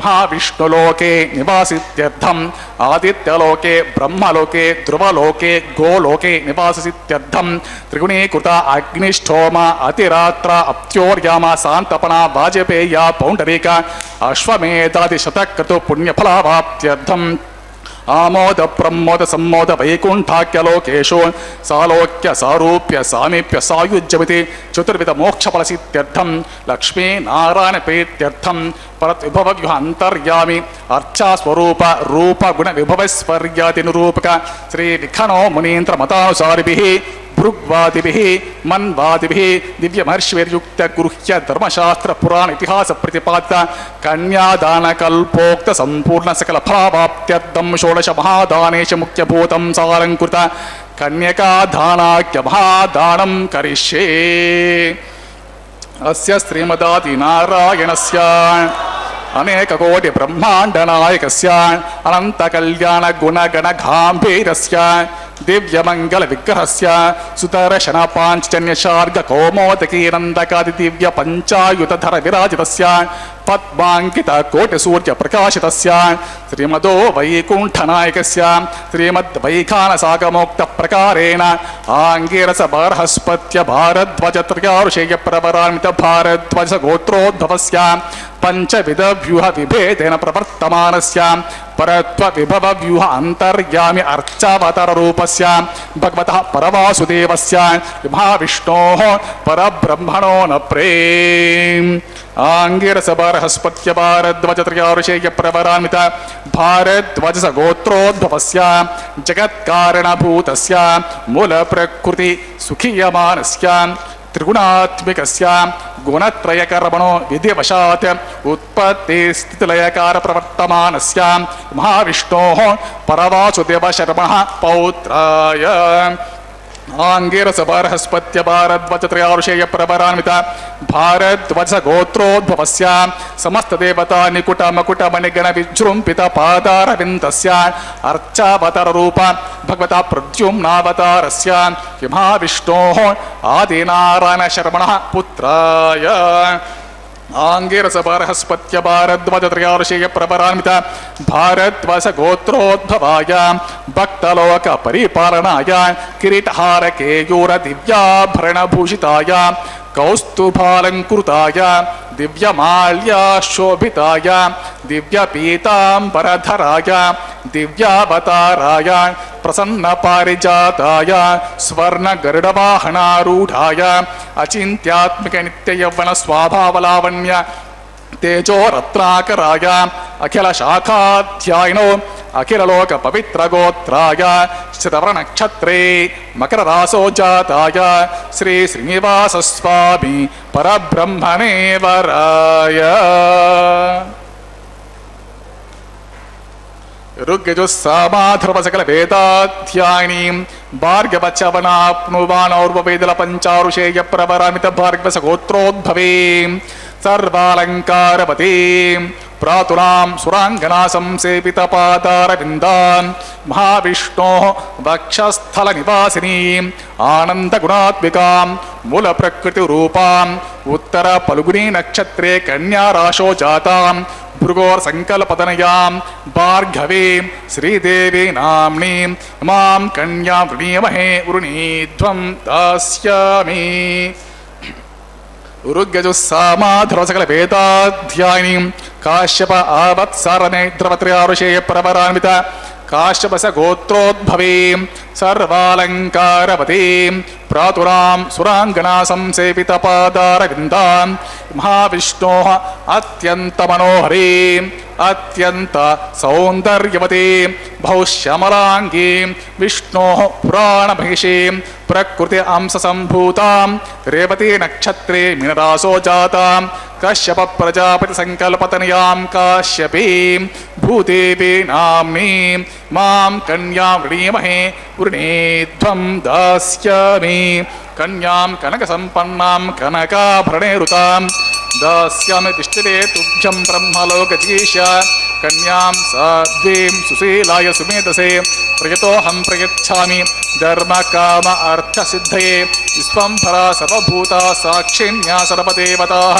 महाविष्णुलोके निवासित्यर्थम् आदित्यलोके ब्रह्मलोके ध्रुवलोके गोलोके निवासित्यर्थं त्रिगुणीकृत अग्निष्ठोम अतिरात्र अप्त्योर्याम शान्तपना वाजपेय पौण्डरीक अश्वमेधादि शतक्रतु पुण्यफलावाप्त्यर्थम् आमोद प्रमोद सम्मोद वैकुंठाख्य लोकेषु सालोक्य सारूप्य सामीप्य सायुज्यमिति चतुर्विध मोक्षफलसित्यर्थं लक्ष्मी नारायण प्रीत्यर्थं परद्विभव व्यूह अंतर्यामी अर्चा स्वरूप रूप गुण विभवस्वर्यादि निरूपक श्री विखनो मुनीन्द्र मतानुसारिभिः भृग्वादिभिः मन्वादिभिः दिव्य महर्षिर्युक्त गृह्य धर्मशास्त्र पुराण इतिहास प्रतिपादित कन्यादान कल्पोक्त संपूर्ण सकल फलावाप्त्यर्थं 16 महादानेश मुख्यभूतं सालंकृत कन्यकादानाख्य महादानं करिष्ये। अस्य श्रीमदादि नारायणस्य अनेक कोटि ब्रह्मांड नायकस्य अनंत कल्याण गुणगण गांभीरस्य दिव्यमंगल विग्रहस्य सुदर्शन पांचजन्य शार्ग कौमोदकी नंदकादि दिव्य पंचायुधर विराजितस्य पद्मांकित कोटि सूर्य प्रकाशितस्य श्रीमदो वैकुंठनायकस्य श्रीमद् वैखानसागमोक्त प्रकारेण आंगिरस बृहस्पत्य भारद्वाज त्रयारुषेय प्रवरान्वित भारद्वाज गोत्रोद्भवस्य पंचविध व्यूह विभेदेन प्रवर्तमानस्य परत्व विभव व्यूह अंतर्यामी अर्चावतार रूपस्य भगवतः परवासुदेवस्य महाविष्णोः परब्रह्मणो न प्रेम आंगिरस बृहस्पत्य भारद्वाज त्रयारुषेय प्रवरान्वित भारद्वाज गोत्रोद्भवस्य जगत्कारणभूतस्य मूल प्रकृति सुखीयमानस्य త్రిగుణాత్మికస్య గుణత్రయకర్మణో విధివశాత్ ఉత్పత్తి స్థితిలయకార ప్రవర్తమానస్య మహావిష్ణోః పరవాసుదేవ శర్మః పౌత్రాయ ఆంగిరస బృహస్పత్య భారద్వజ త్రయారుషేయ ప్రభరాన్విత భారద్వజ గోత్రోద్భవస్య సమస్త దేవతా నికుట మకుట మణిగణ విజృంభిత పాదారవిందస్య అర్చావతార రూప భగవత ప్రద్యుమ్నావతారస్య మహావిష్ణోః ఆదినారాయణ శర్మణః పుత్రాయ ఆంగిరస బృహస్పత్య భారద్వజ త్రయారుషేయ ప్రభరాన్విత భారద్వజ గోత్రోద్భవాయ భక్తలోక పరిపాలనాయ కిరీటహార కేయూర దివ్యాభరణభూషితాయ కౌస్తుభాలంకృతాయ దివ్యమాల్యాశోభితాయ దివ్యపీతాంబరధరాయ దివ్యావతారాయ ప్రసన్న పారిజాతాయ స్వర్ణ గరుడవాహనారూఢాయ అచింత్యాత్మిక నిత్య యవ్వన స్వాభావలావణ్య తేజో రత్నాకరాయ అఖిల శాఖాధ్యాయినో అఖిల లోక పవిత్ర గోత్రాయ శ్రవణ నక్షత్రే మకర రాసో జాతాయ శ్రీ శ్రీనివాస స్వామి పరబ్రహ్మణే వరాయ ఋగ్యజుస్సామాధర్వ సకల వేదాధ్యాయినీం భార్గవచవనాప్నువానౌర్వవేదల పంచారుషేయ ప్రవరామిత భార్గవస గోత్రోద్భవీం సర్వాలంకారవతీం ప్రాతులాం సురాంగనా సంసేవిత పాదారవిందాన్ మహావిష్ణోః వక్షస్థల నివాసినీం ఆనందగుణాత్మికాం మూల ప్రకృతి రూపాం ఉత్తర పలుగుని నక్షత్రే కన్యారాశో జాతాం భృగోర్ సంకల్పతనయాం భార్గవీం శ్రీదేవి నామ్నీం మాం కన్యాం వృణీమహే వృణీధ్వం దాస్యామి ఋగ్యజుస్సామాధర్వ సకల వేదాధ్యాయినీం కాశ్యప ఆవత్సారనేత్రవత్రయారుషేయ ప్రవరాన్విత కాశ్యపస గోత్రోద్భవీం సర్వాలంకారవతీం ప్రాతురాం సురాంగనా సంసేవిత పాదారవిందాం మహావిష్ణోః అత్యంత మనోహరీం అత్యంత సౌందర్యవతీం బహుశ్యామలాంగీం విష్ణోః పురాణమహిషీం ప్రకృతి అంశ సంభూతాం రేవతీ నక్షత్రే మీనరాసో జాతాం కశ్యప ప్రజాపతి సంకల్పతనయాం కాశ్యపీం భూదేవి నామ్నీం మాం కన్యాం వృణీమహే వృణీధ్వం దాస్యామి కన్యాం కనక సంపన్నాం కనకాభరణేరుతాం దాస్యామి తిష్ఠతే తుభ్యం బ్రహ్మలోకజీశ కన్యాం సాధ్వీం సుశీలాయ సుమేధసే ప్రయతోహం ప్రయచ్ఛామి ధర్మ కామ అర్థ సిద్ధయే విశ్వంభరా సర్వభూతా సాక్షిణ్యా సర్వదేవతాః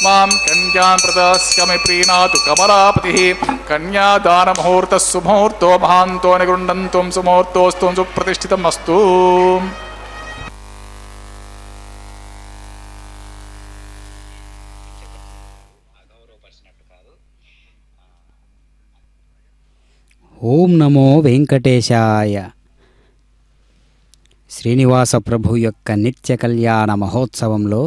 మాం కన్యాం ప్రదాస్యామి ప్రీణాతు కమలాపతిః కన్యాదాన ముహూర్త సుముహూర్తో మహాంతో నిగృహంతం సుముహూర్తోస్తు సుప్రతిష్ఠితం అస్తు. ఓం నమో వెంకటేశాయ. శ్రీనివాస ప్రభు యొక్క నిత్య కళ్యాణ మహోత్సవంలో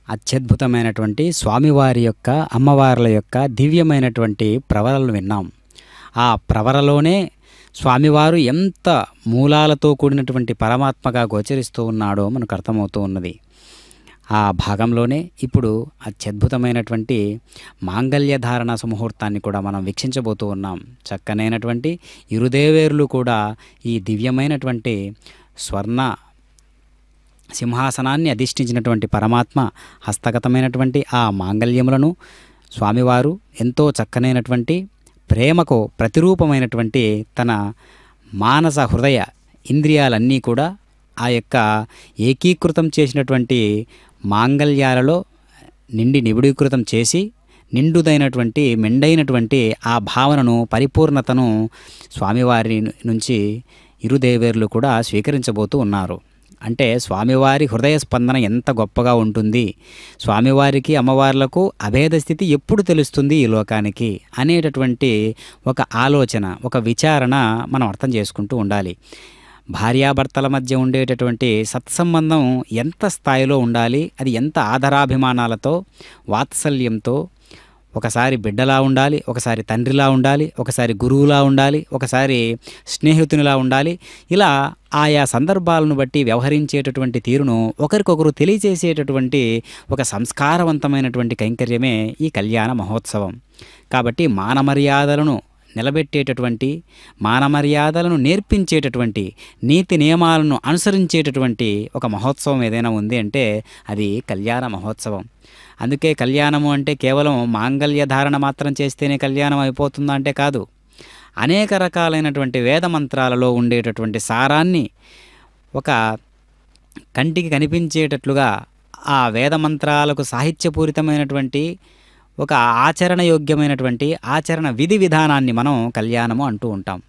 అత్యద్భుతమైనటువంటి స్వామివారి యొక్క అమ్మవార్ల యొక్క దివ్యమైనటువంటి ప్రవరలు విన్నాం. ఆ ప్రవరలోనే స్వామివారు ఎంత మూలాలతో కూడినటువంటి పరమాత్మగా గోచరిస్తూ ఉన్నాడో మనకు అర్థమవుతూ ఉన్నది. ఆ భాగంలోనే ఇప్పుడు అత్యద్భుతమైనటువంటి మాంగళ్య ధారణ సుముహూర్తాన్ని కూడా మనం వీక్షించబోతూ ఉన్నాం. చక్కనైనటువంటి ఇరుదేవేరులు కూడా ఈ దివ్యమైనటువంటి స్వర్ణ సింహాసనాన్ని అధిష్ఠించినటువంటి పరమాత్మ హస్తగతమైనటువంటి ఆ మాంగళ్యములను స్వామివారు ఎంతో చక్కనైనటువంటి ప్రేమకు ప్రతిరూపమైనటువంటి తన మానస హృదయ ఇంద్రియాలన్నీ కూడా ఆ యొక్క ఏకీకృతం చేసినటువంటి మాంగళ్యాలలో నిబిడీకృతం చేసి నిండుదైనటువంటి మెండైనటువంటి ఆ భావనను పరిపూర్ణతను స్వామివారి నుంచి ఇరుదేవేర్లు కూడా స్వీకరించబోతూ ఉన్నారు. అంటే స్వామివారి హృదయ స్పందన ఎంత గొప్పగా ఉంటుంది, స్వామివారికి అమ్మవార్లకు అభేద స్థితి ఎప్పుడు తెలుస్తుంది ఈ లోకానికి అనేటటువంటి ఒక ఆలోచన, ఒక విచారణ మనం అర్థం చేసుకుంటూ ఉండాలి. భార్యాభర్తల మధ్య ఉండేటటువంటి సత్సంబంధం ఎంత స్థాయిలో ఉండాలి, అది ఎంత ఆదరాభిమానాలతో వాత్సల్యంతో ఒకసారి బిడ్డలా ఉండాలి, ఒకసారి తండ్రిలా ఉండాలి, ఒకసారి గురువులా ఉండాలి, ఒకసారి స్నేహితునిలా ఉండాలి. ఇలా ఆయా సందర్భాలను బట్టి వ్యవహరించేటటువంటి తీరును ఒకరికొకరు తెలియజేసేటటువంటి ఒక సంస్కారవంతమైనటువంటి కైంకర్యమే ఈ కళ్యాణ మహోత్సవం. కాబట్టి మానమర్యాదలను నిలబెట్టేటటువంటి, మానమర్యాదలను నేర్పించేటటువంటి, నీతి నియమాలను అనుసరించేటటువంటి ఒక మహోత్సవం ఏదైనా ఉంది అంటే అది కళ్యాణ మహోత్సవం. అందుకే కళ్యాణము అంటే కేవలం మాంగళ్య ధారణ మాత్రం చేస్తేనే కళ్యాణం అయిపోతుందా అంటే కాదు. అనేక రకాలైనటువంటి వేద మంత్రాలలో ఉండేటటువంటి సారాన్ని ఒక కంటికి కనిపించేటట్లుగా ఆ వేద మంత్రాలకు సాహిత్యపూరితమైనటువంటి ఒక ఆచరణయోగ్యమైనటువంటి ఆచరణ విధి విధానాన్ని మనం కళ్యాణము అంటూ ఉంటాం.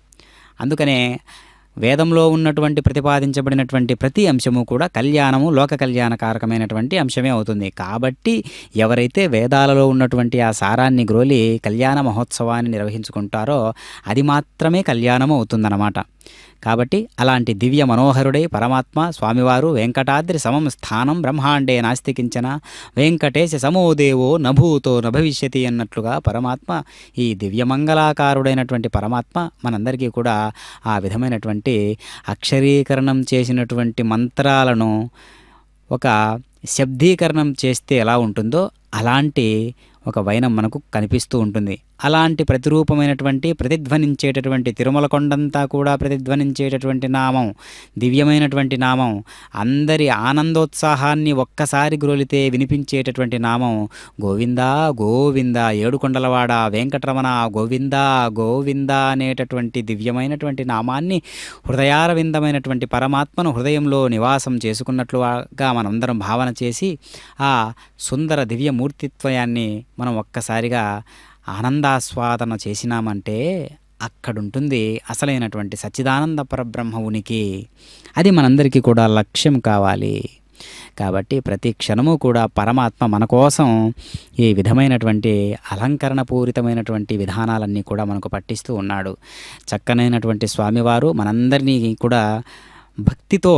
అందుకనే వేదంలో ఉన్నటువంటి ప్రతిపాదించబడినటువంటి ప్రతి అంశము కూడా కళ్యాణము లోక కళ్యాణకారకమైనటువంటి అంశమే అవుతుంది. కాబట్టి ఎవరైతే వేదాలలో ఉన్నటువంటి ఆ సారాన్ని గ్రోలి కళ్యాణ మహోత్సవాన్ని నిర్వహించుకుంటారో అది మాత్రమే కళ్యాణము అవుతుందన్నమాట. కాబట్టి అలాంటి దివ్య మనోహరుడై పరమాత్మ స్వామివారు వెంకటాద్రి సమం స్థానం బ్రహ్మాండే నాస్తి కించన వెంకటేశ సమోదేవో నభూతో నభవిష్యతి అన్నట్లుగా పరమాత్మ, ఈ దివ్యమంగళాకారుడైనటువంటి పరమాత్మ మనందరికీ కూడా ఆ విధమైనటువంటి అక్షరీకరణం చేసినటువంటి మంత్రాలను ఒక శబ్దీకరణం చేస్తే ఎలా ఉంటుందో అలాంటి ఒక వైనం మనకు కనిపిస్తూ ఉంటుంది. అలాంటి ప్రతిరూపమైనటువంటి ప్రతిధ్వనించేటటువంటి తిరుమల కొండంతా కూడా ప్రతిధ్వనించేటటువంటి నామం, దివ్యమైనటువంటి నామం, అందరి ఆనందోత్సాహాన్ని ఒక్కసారి గ్రోలితే వినిపించేటటువంటి నామం గోవిందా గోవిందా ఏడుకొండలవాడ వెంకటరమణ గోవిందా గోవిందా అనేటటువంటి దివ్యమైనటువంటి నామాన్ని హృదయారవిందమైనటువంటి పరమాత్మను హృదయంలో నివాసం చేసుకున్నట్లుగా మనందరం భావన చేసి ఆ సుందర దివ్యమూర్తిత్వయాన్ని మనం ఒక్కసారిగా ఆనందాస్వాదన చేసినామంటే అక్కడుంటుంది అసలైనటువంటి సచ్చిదానంద పరబ్రహ్మ ఉనికి. అది మనందరికీ కూడా లక్ష్యం కావాలి. కాబట్టి ప్రతి క్షణము కూడా పరమాత్మ మన కోసం ఈ విధమైనటువంటి అలంకరణపూరితమైనటువంటి విధానాలన్నీ కూడా మనకు పట్టిస్తూ ఉన్నాడు. చక్కనైనటువంటి స్వామివారు మనందరినీ కూడా భక్తితో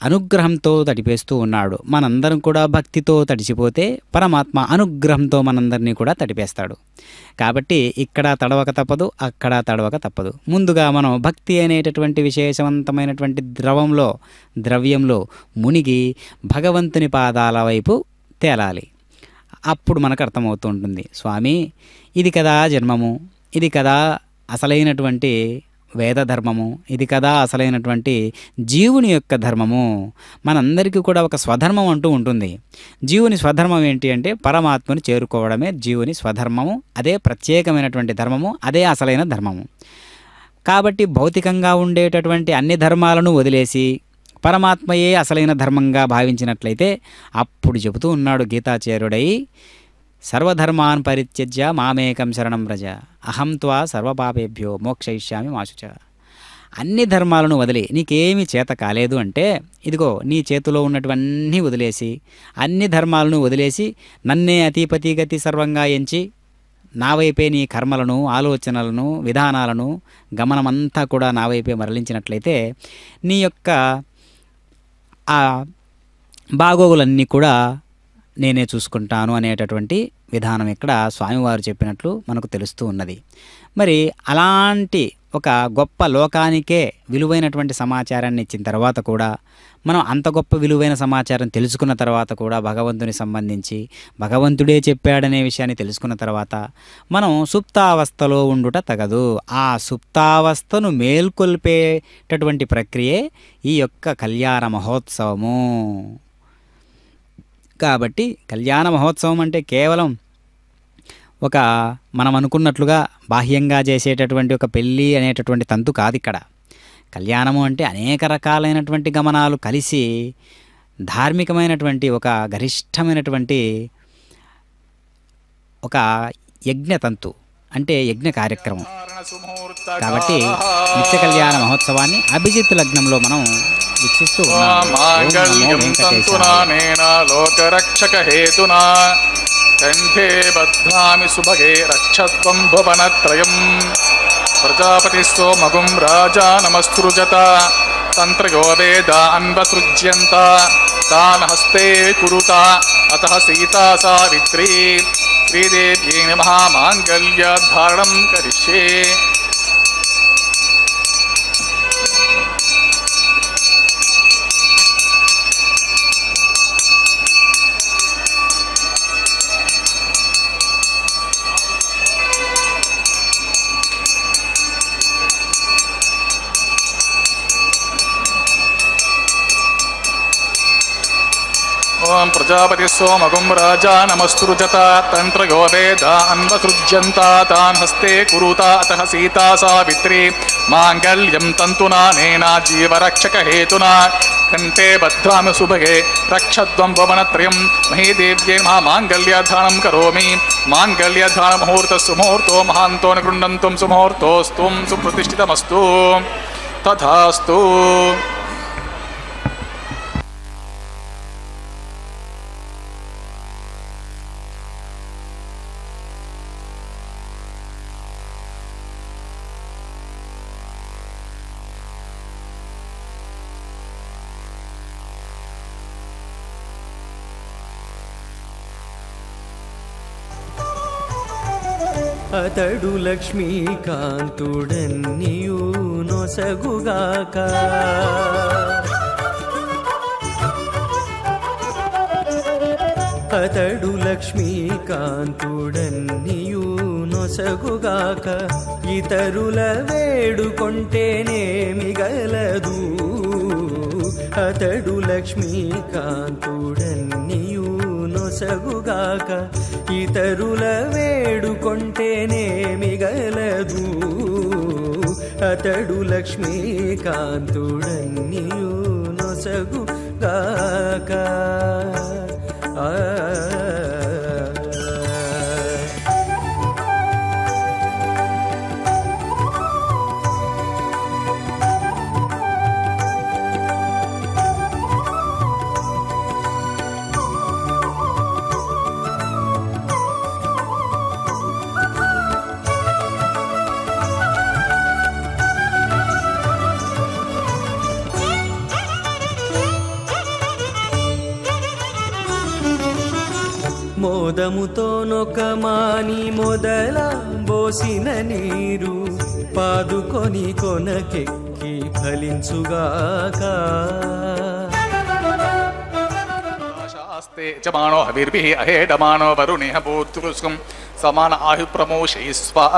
అనుగ్రహంతో తడిపేస్తూ ఉన్నాడు. మనందరం కూడా భక్తితో తడిచిపోతే పరమాత్మ అనుగ్రహంతో మనందరినీ కూడా తడిపేస్తాడు. కాబట్టి ఇక్కడ తడవక తప్పదు, అక్కడ తడవక తప్పదు. ముందుగా మనం భక్తి అనేటటువంటి విశేషవంతమైనటువంటి ద్రవ్యంలో మునిగి భగవంతుని పాదాల వైపు తేలాలి. అప్పుడు మనకు అర్థమవుతూ ఉంటుంది, స్వామి ఇది కదా జన్మము, ఇది కదా అసలైనటువంటి వేద ధర్మము, ఇది కదా అసలైనటువంటి జీవుని యొక్క ధర్మము. మనందరికీ కూడా ఒక స్వధర్మం అంటూ ఉంటుంది. జీవుని స్వధర్మం ఏంటి అంటే పరమాత్మని చేరుకోవడమే జీవుని స్వధర్మము. అదే ప్రత్యేకమైనటువంటి ధర్మము, అదే అసలైన ధర్మము. కాబట్టి భౌతికంగా ఉండేటటువంటి అన్ని ధర్మాలను వదిలేసి పరమాత్మయే అసలైన ధర్మంగా భావించినట్లయితే అప్పుడు చెబుతూ ఉన్నాడు గీతాచార్యుడై, సర్వధర్మాన్ పరిత్యజ్య మామేకం శరణం వ్రజ అహం త్వా సర్వపాపేభ్యో మోక్షయిష్యామి మాశుచ. అన్ని ధర్మాలను వదిలి నీకేమీ చేత కాలేదు అంటే ఇదిగో నీ చేతిలో ఉన్నటువన్నీ వదిలేసి, అన్ని ధర్మాలను వదిలేసి నన్నే అతిపతి గతి సర్వంగా ఎంచి నా వైపే నీ కర్మలను, ఆలోచనలను, విధానాలను, గమనమంతా కూడా నా వైపే మరలించినట్లయితే నీ యొక్క ఆ బాగోగులన్నీ కూడా నేనే చూసుకుంటాను అనేటటువంటి విధానం ఇక్కడ స్వామివారు చెప్పినట్లు మనకు తెలుస్తూ ఉన్నది. మరి అలాంటి ఒక గొప్ప లోకానికే విలువైనటువంటి సమాచారాన్ని ఇచ్చిన తర్వాత కూడా మనం అంత గొప్ప విలువైన సమాచారం తెలుసుకున్న తర్వాత కూడా భగవంతుని సంబంధించి భగవంతుడే చెప్పాడనే విషయాన్ని తెలుసుకున్న తర్వాత మనం సుప్తావస్థలో ఉండుట తగదు. ఆ సుప్తావస్థను మేల్కొల్పేటటువంటి ప్రక్రియే ఈ యొక్క కళ్యాణ మహోత్సవము. కాబట్టి కళ్యాణ మహోత్సవం అంటే కేవలం ఒక మనం అనుకున్నట్లుగా బాహ్యంగా చేసేటటువంటి ఒక పెళ్ళి అనేటటువంటి తంతు కాదు. ఇక్కడ కళ్యాణము అంటే అనేక రకాలైనటువంటి గమనాలు కలిసి ధార్మికమైనటువంటి ఒక గరిష్టమైనటువంటి ఒక యజ్ఞతంతు అంటే యజ్ఞ కార్యక్రమం. కాబట్టి నిత్య కళ్యాణ మహోత్సవాన్ని అభిజిత్ లగ్నంలో మనం వీక్షిస్తూ లోకరక్షక హేతునా కంఠే బధ్నామి సుభగే రక్షత్వం భువనత్రయం ప్రజాపతిస్తో మగుం రాజా నమస్కృజత తంత్రయో వేదాన్వసృజ్యంత తాన్ హస్తే కురుత అతః సీతా సావిత్రీ శ్రీదేవ్యై నమః మాంగళ్యధారణం కరిష్యే. ఓం ప్రజాపతి సోమగుం రాజా నమస్కృజత తంత్రయో వేద అన్వసృజ్యంతా తాన్ హస్తే కురుత అతః సీతా సావిత్రి మాంగళ్యం తంతునా నేనా జీవరక్షక హేతునా కంఠే బధ్నామి సుభగే రక్షద్వం భువనత్రయం మహీదేవ్యై నమః మాంగళ్యధారణం కరోమి. మాంగళ్యధారణ ముహూర్తస్సు ముహూర్తో మహాంతో నిగృహ్ణంతుం సుముహూర్తోస్తు సుప్రతిష్ఠితమస్తు. తథాస్తు. అతడు లక్ష్మీకాంతుడన్నియు నొసగుగాక. అతడు లక్ష్మీకాంతుడన్నియు నొసగుగాక. ఇతరుల వేడుకొంటేనేమి గలదు. అతడు లక్ష్మీకాంతుడన్నియు నొసగుగాక. ఇతరుల వేడుకొంటేనేమి గలదు. అతడు లక్ష్మీకాంతుడన్నియు నొసగుగాక. మోదముతో నొకమాని మొదల బోసిన నీరు పాదుకొని కొనకెక్కి ఫలించుగాక. శాస్తే జమానో హవిర్భిః అహేడమానో వరుణేః భూతృస్కం సమాన ఆయుప్రమోషై స్వాహ.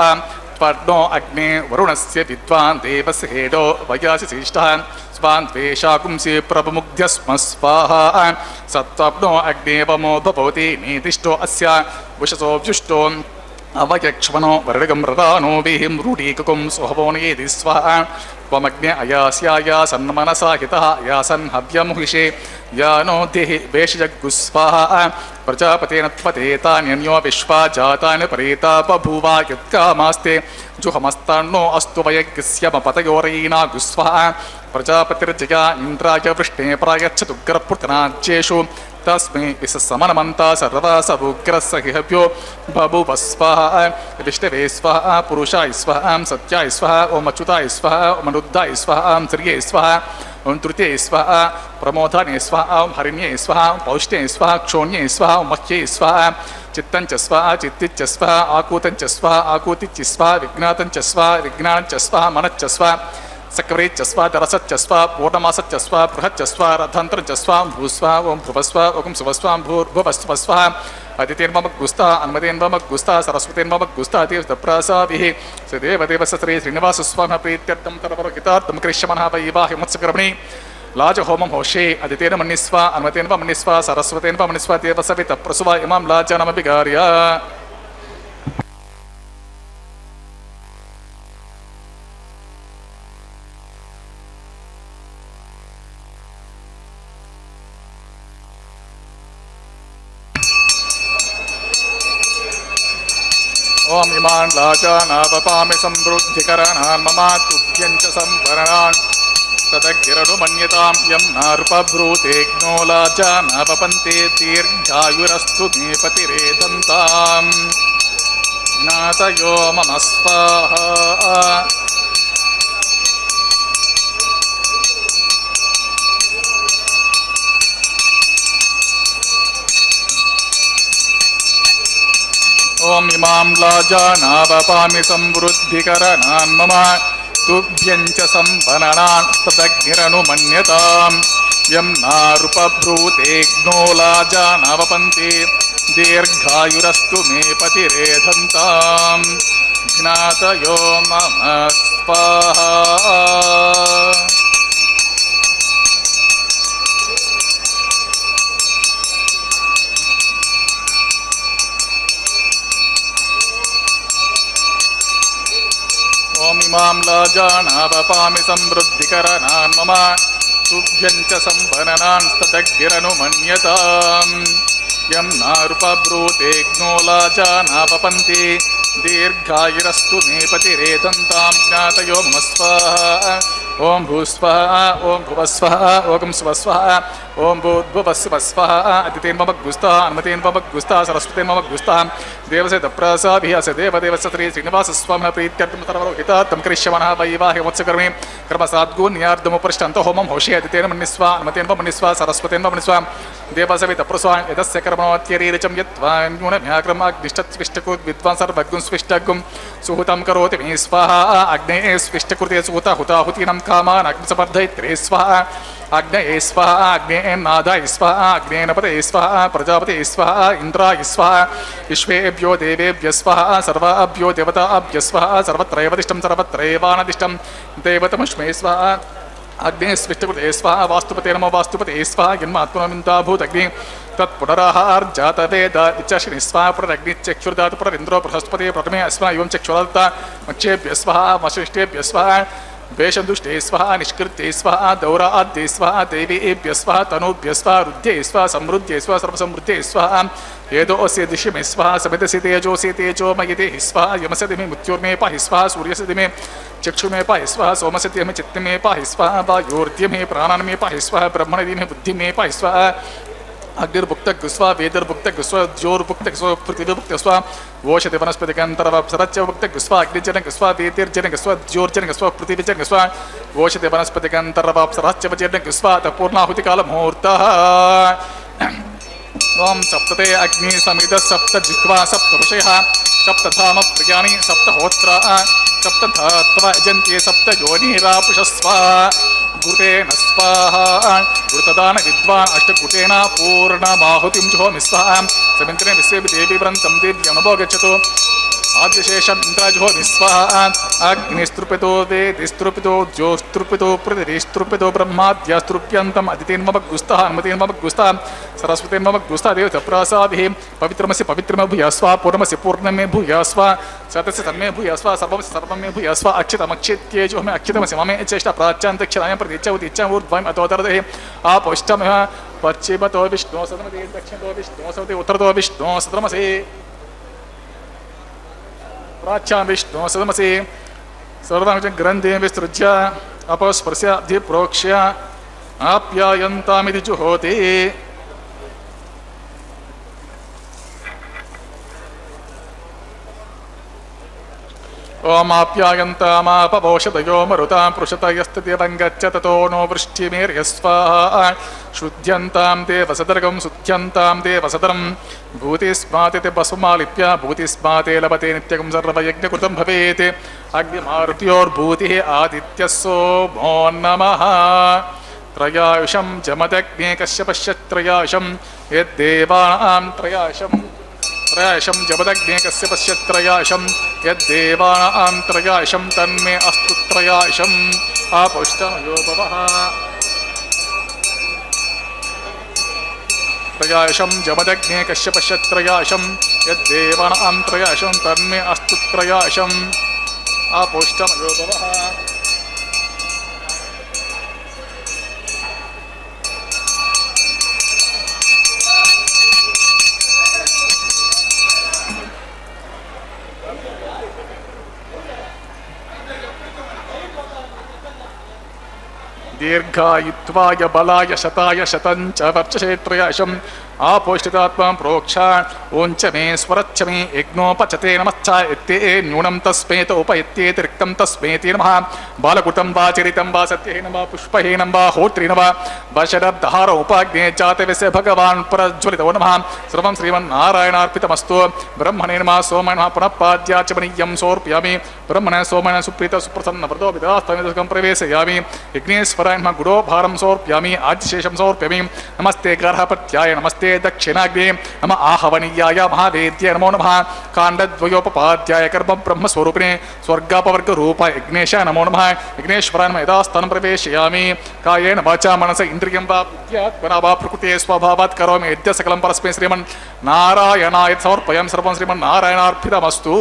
త్వర్ణో అగ్నే వరుణస్య విద్వాన్ దేవస్య హేడో వయాసి శిష్టః స్వాన్ ద్వేషాకుంసి ప్రముగ్ధ్య స్మ స్వాహా. సత్వప్నో అగ్నేవమో భవతి నీతిష్టో అస్య వశసో వ్యుష్టో అవయక్ష్మణో వరగం రదానో విహిం రూఢీకకుం సుహవోనేది స్వాహ. त्वमग्ने अयास्यायासन्मनसा हितः यासन् हव्यमुहिषे यानो देहि वेषजग्गुस्वाहा प्रजापतेन त्वतेतान्यन्यो विश्वा जातानि परेता बभूवा यत्कामास्ते जुहमस्तान्नो अस्तु वयज्ञस्यमपतयोरयीना गुस्वाहा प्रजापतिर्जया इन्द्राय वृष्णे प्रायच्छतुग्रपुत्रनाज्येषु तस्मै विसमनमन्ता सर्वासवुग्रस्य हिहव्यो बभूव स्वाहा विष्णवे स्वाहा पुरुषाय स्वाहा सत्याय स्वाहा ओम अच्युताय स्वाहा ओम अनिरुद्धाय स्वाहा श्रिये स्वाहा ओम तृतीये स्वाहा प्रमोदाने स्वाहा ओम हरिण्ये स्वाहा पौष्णे स्वाहा क्षोण्ये स्वाहा ओम मह्ये स्वाहा चित्तञ्च स्वाहा चित्तिच्च स्वाहा आकूतञ्च स्वाहा आकूतिच्च स्वाहा विज्ञातञ्च स्वाहा विज्ञानञ्च स्वाहा मनच्च स्वाहा सक्वरेच्च स्वाहा तरसच्च स्वाहा पूर्णमासच्च स्वाहा बृहच्च स्वाहा रथान्तरञ्च स्वाहा भूस्वाहा ओम भुवस्वाहा ओम सुवस्वाहा भूर्भुवस्व स्वाहा अदितेन्वमग्गुस्ता अन्मदेन्वमग्गुस्ता सरस्वतेन्वमग्गुस्ता तीर्थप्रासाभिः श्रीदेवदेवस्य श्री श्रीनिवासस्वामिनः प्रीत्यर्थं तरवरहितार्थं करिष्यमनः वैवाहिमत्सकर्मणि लाजहोमं होषे अदितेन मन्निस्वा अन्मतेन्व मन्निस्वा सरस्वतेन्व मन्निस्वा देवसवितः प्रसुवा इमां लाजनमभिगार्य ओम इमान् लाजानावपामि समृद्धिकरणान् ममातुभ्यञ्च संवरणान् तदग्गिरनुमन्यतां यं नार्पभ्रूतेऽग्नो लाजानावपन्ते दीर्घायुरस्तु मे पतिरेदन्ताम् ज्ञातयो मम स्वाहा ॐ इमां लाजानावपामि संवृद्धिकरणान् मम तुभ्यं च संवननान् तदग्निरनुमन्यताम् यं नारुपब्रूतेऽग्नो लाजानावपन्ति दीर्घायुरस्तु मे पतिरेधन्ताम् ज्ञातयो मम स्वाहा। ॐ इमां लाजानावपामि संवृद्धिकरणान् मम तुभ्यं च संवननान् तदग्निरनुमन्यताम् यं नारुपब्रूतेऽग्नो लाजानावपन्ति दीर्घायुरस्तु मे पतिरेधन्तां ज्ञातयो मम स्वाहा। ॐ भूस्वाहा ॐ भुवस्वः ॐ स्वस्वः ॐ भूद्भुवस्वः अदितेन्ममग्गुस्तः अन्मतेन्ममग्गुस्तः सरस्वतेन्ममग्गुस्तः देवसे तप्रासाभिः अस्य देवदेवस्य श्री श्रीनिवासस्वामिनः प्रीत्यर्थं सर्वलोकितार्थं करिष्यामः वैवाहिकमोत्सकर्मे कर्मसाद्गुण्यार्धमुपरिष्टन्तो होमं होषे अदितेन मन्निस्व अन्मतेन मन्निस्व सरस्वतेन मन्निस्व देवसवि तप्रस्वा यदस्य कर्मणोत्यरीरचं यत्त्वा न्यूनम्याक्रमाग्निष्टत्स्विष्टकुत् विद्वान् सर्वज्ञं स्विष्टज्ञं सुहुतं करोति मे स्वाहा। अग्नेये स्विष्टकृते सुहुता हुताहुतीनां कामान् अग्निसपर्धयित्रे स्वाहा। अग्नये स्वाहा अग्नेय नादाय स्वाहा अग्नेन पतये स्वाहा प्रजापतये स्वाहा इंद्राय स्वाहा विश्वेभ्यो देवेभ्यः स्वाहा सर्वाभ्यो देवताभ्यः स्वाहा सर्वत्रैवदिष्टं सर्वत्रैवानदिष्टं देवतमश्मे स्वाहा। अग्ने स्विष्टकृते स्वाहा वास्तुपते नमो वास्तुपते स्वाहा जन्मात्मनमिन्दाभूत अग्नि तत्पुनराहार्जातवेद विचक्षिणि स्वाहा पुनरग्निश्चक्षुर्दातु पुनरिन्द्रो बृहस्पतिः प्रथमे अस्मा एवं चक्षुर्दत्ता मक्षेभ्यः स्वाहा वशिष्ठेभ्यः स्वाहा वेशदुष्टे स्वाहा निष्कृत्ये स्वाहा दौराद्ये स्वाहा देवीभ्यः स्वाहा तनूभ्यः स्वाहा रुद्ध्ये स्वाहा समृद्ध्ये स्वाहा सर्वसमृद्धे स्वाहा येदोऽस्य दिशमे स्वाहा समितसि तेजोऽसि तेजोमयिते स्वाहा यमस्य दिमे मृत्युर्मे पाहि स्वाहा सूर्यस्य दिमे चक्षुमे पाहि स्वाहा सोमस्य दिमे चित्तमे पाहि स्वाहा वायोर्द्यमे प्राणान्मे पाहि स्वाहा ब्रह्मणे दिमे बुद्धिमे पाहि स्वाहा अग्निर्भुक्त गुस्वा वेदर्भुक्त गुस्वा ज्योर्भुक्त गुस्वा पृथ्वीर्भुक्त गुस्वा वोषति वनस्पतिकान्तरवप्सरच्च भुक्त गुस्वा अग्निजन गुस्वा वेदिर्जन गुस्वा ज्योर्जन गुस्वा पृथ्वीजन गुस्वा वोषति वनस्पतिकान्तरवप्सरच्च वजन गुस्वा पूर्णाहुतिकालमुहूर्तः। ओम सप्तते अग्नि समिद सप्त जिह्वा सप्त ऋषयः सप्तधाम प्रियाणि सप्तहोत्रा सप्तधात्वा यजन्ते सप्त योनिरापुषस्वा घृतेन स्वाहा घृतदान विद्वान् अष्टघृतेन पूर्णमाहुतिं जुहोमि स्वाहा। समिन्द्रे विश्वेऽपि देवी व्रन्तं देव्यमभो गच्छतु आद्यशेषम् इन्द्राजुहोमि स्वाहा। अग्निस्तृप्यतो वेदिस्तृप्यतो ज्योस्तृप्यतो पृथिवीस्तृप्यतो ब्रह्माद्यास्तृप्यन्तम् अदितेन्ममग्गुस्तः अन्मतेन्ममग्गुस्तः सरस्वतेन्ममग्गुस्तः देवतप्रासाभिः पवित्रमस्य पवित्रमे भूयास्वा पूर्णमस्य पूर्णमे भूयास्वा सतस्य तन्मे भूयास्वा सर्वमस्य सर्वमे भूयास्वा अक्षतमक्षित्येजो मे अक्षतमस्य ममे चेष्टा प्राच्यान्तक्षरायं प्रतीच्यवतीच्यं ऊर्ध्वम् अतोतरदेः आपोष्टमः पश्चिमतो विष्णो सदमसे दक्षिणतो विष्णो सदमसे उत्तरतो विष्णो सदमसे प्राच्यां विष्णो सदमसे सर्वां ग्रन्थे विसृज्य अपस्पृश्य अधिप्रोक्ष्य आप्यायन्तामिति जुहोति। ओम आप्यायन्तामापवोषधयो मरुतां पृषतयस्तदेवं गच्छ ततो नो वृष्टिमेर्यस्वाहा। शुद्ध्यन्तां देवसदर्गं शुद्ध्यन्तां देवसदरं भूतिस्माते वसुमालिप्य भूतिस्माते लभते नित्यं सर्वयज्ञकृतं भवेत्। अग्निमारुत्योर्भूतिः आदित्यः सोमो नमः। त्रयायुषं जमदग्ने कश्यपश्य त्रयायुषं यद्देवानां त्रयायुषं त्रयायुषं जमदग्ने कश्यपश्य त्रयायुषं यद्देवानां त्रयायुषं तन्मे अस्तु त्रयायुषम् आपुष्टमयो भवः। त्रयायुषं जमदग्ने कश्यपश्य त्रयायुषं यद्देवानां त्रयायुषं तन्मे अस्तु त्रयायुषम् आपुष्टमयो भवः। దీర్ఘాయుత్వాయ బలాయ శతాయ శతంచ వర్చక్షేత్రయాశం ఆపోష్టితాత్మా ప్రోక్ష ఓంచ మే స్వరచ్చ మే యజ్ఞోపచతే నమశ్చ ఎత్తే న్యూనం తస్మేత ఉపయత్యేతి రిక్తం తస్మేతి నమః బాలకృతం వా చరితం వా సత్యహీనం వా పుష్పహీనం వా హోత్రీనం వా వశరద్ధహార ఉపాగ్నే చాతవ్యస్య భగవాన్ ప్రజ్వలితో నమః సర్వం శ్రీమన్నారాయణార్పితమస్తు బ్రహ్మణే నమః సోమనే నమః పునఃపాద్యాచమనీయం సమర్పయామి బ్రహ్మణే సోమనే సుప్రీత సుప్రసన్న వ్రతో విదాస్తమిదకం ప్రవేశయామి యజ్ఞేశ్వరాయ నమః గుడో భారం సమర్పయామి ఆజ్యశేషం సమర్పయామి నమస్తే గార్హపత్యాయ నమస్తే దక్షిణాగ్నే నమ ఆహవనీయాయ మహావేద్య నమో నమః కాండద్వయోపపాద్యాయ కర్మ బ్రహ్మస్వరూపిణే స్వర్గాపవర్గ రూప యజ్ఞేశ నమో నమః యజ్ఞేశ్వరాయ నమః యథాస్థానం ప్రవేశయామి కాయేన వాచా మనస ఇంద్రియం వా బుద్ధ్యాత్మనా వా ప్రకృతే స్వభావాత్ కరోమి యద్య సకలం పరస్మై శ్రీమన్ నారాయణాయ సమర్పయామి సర్వం శ్రీమన్నారాయణార్పితమస్తు.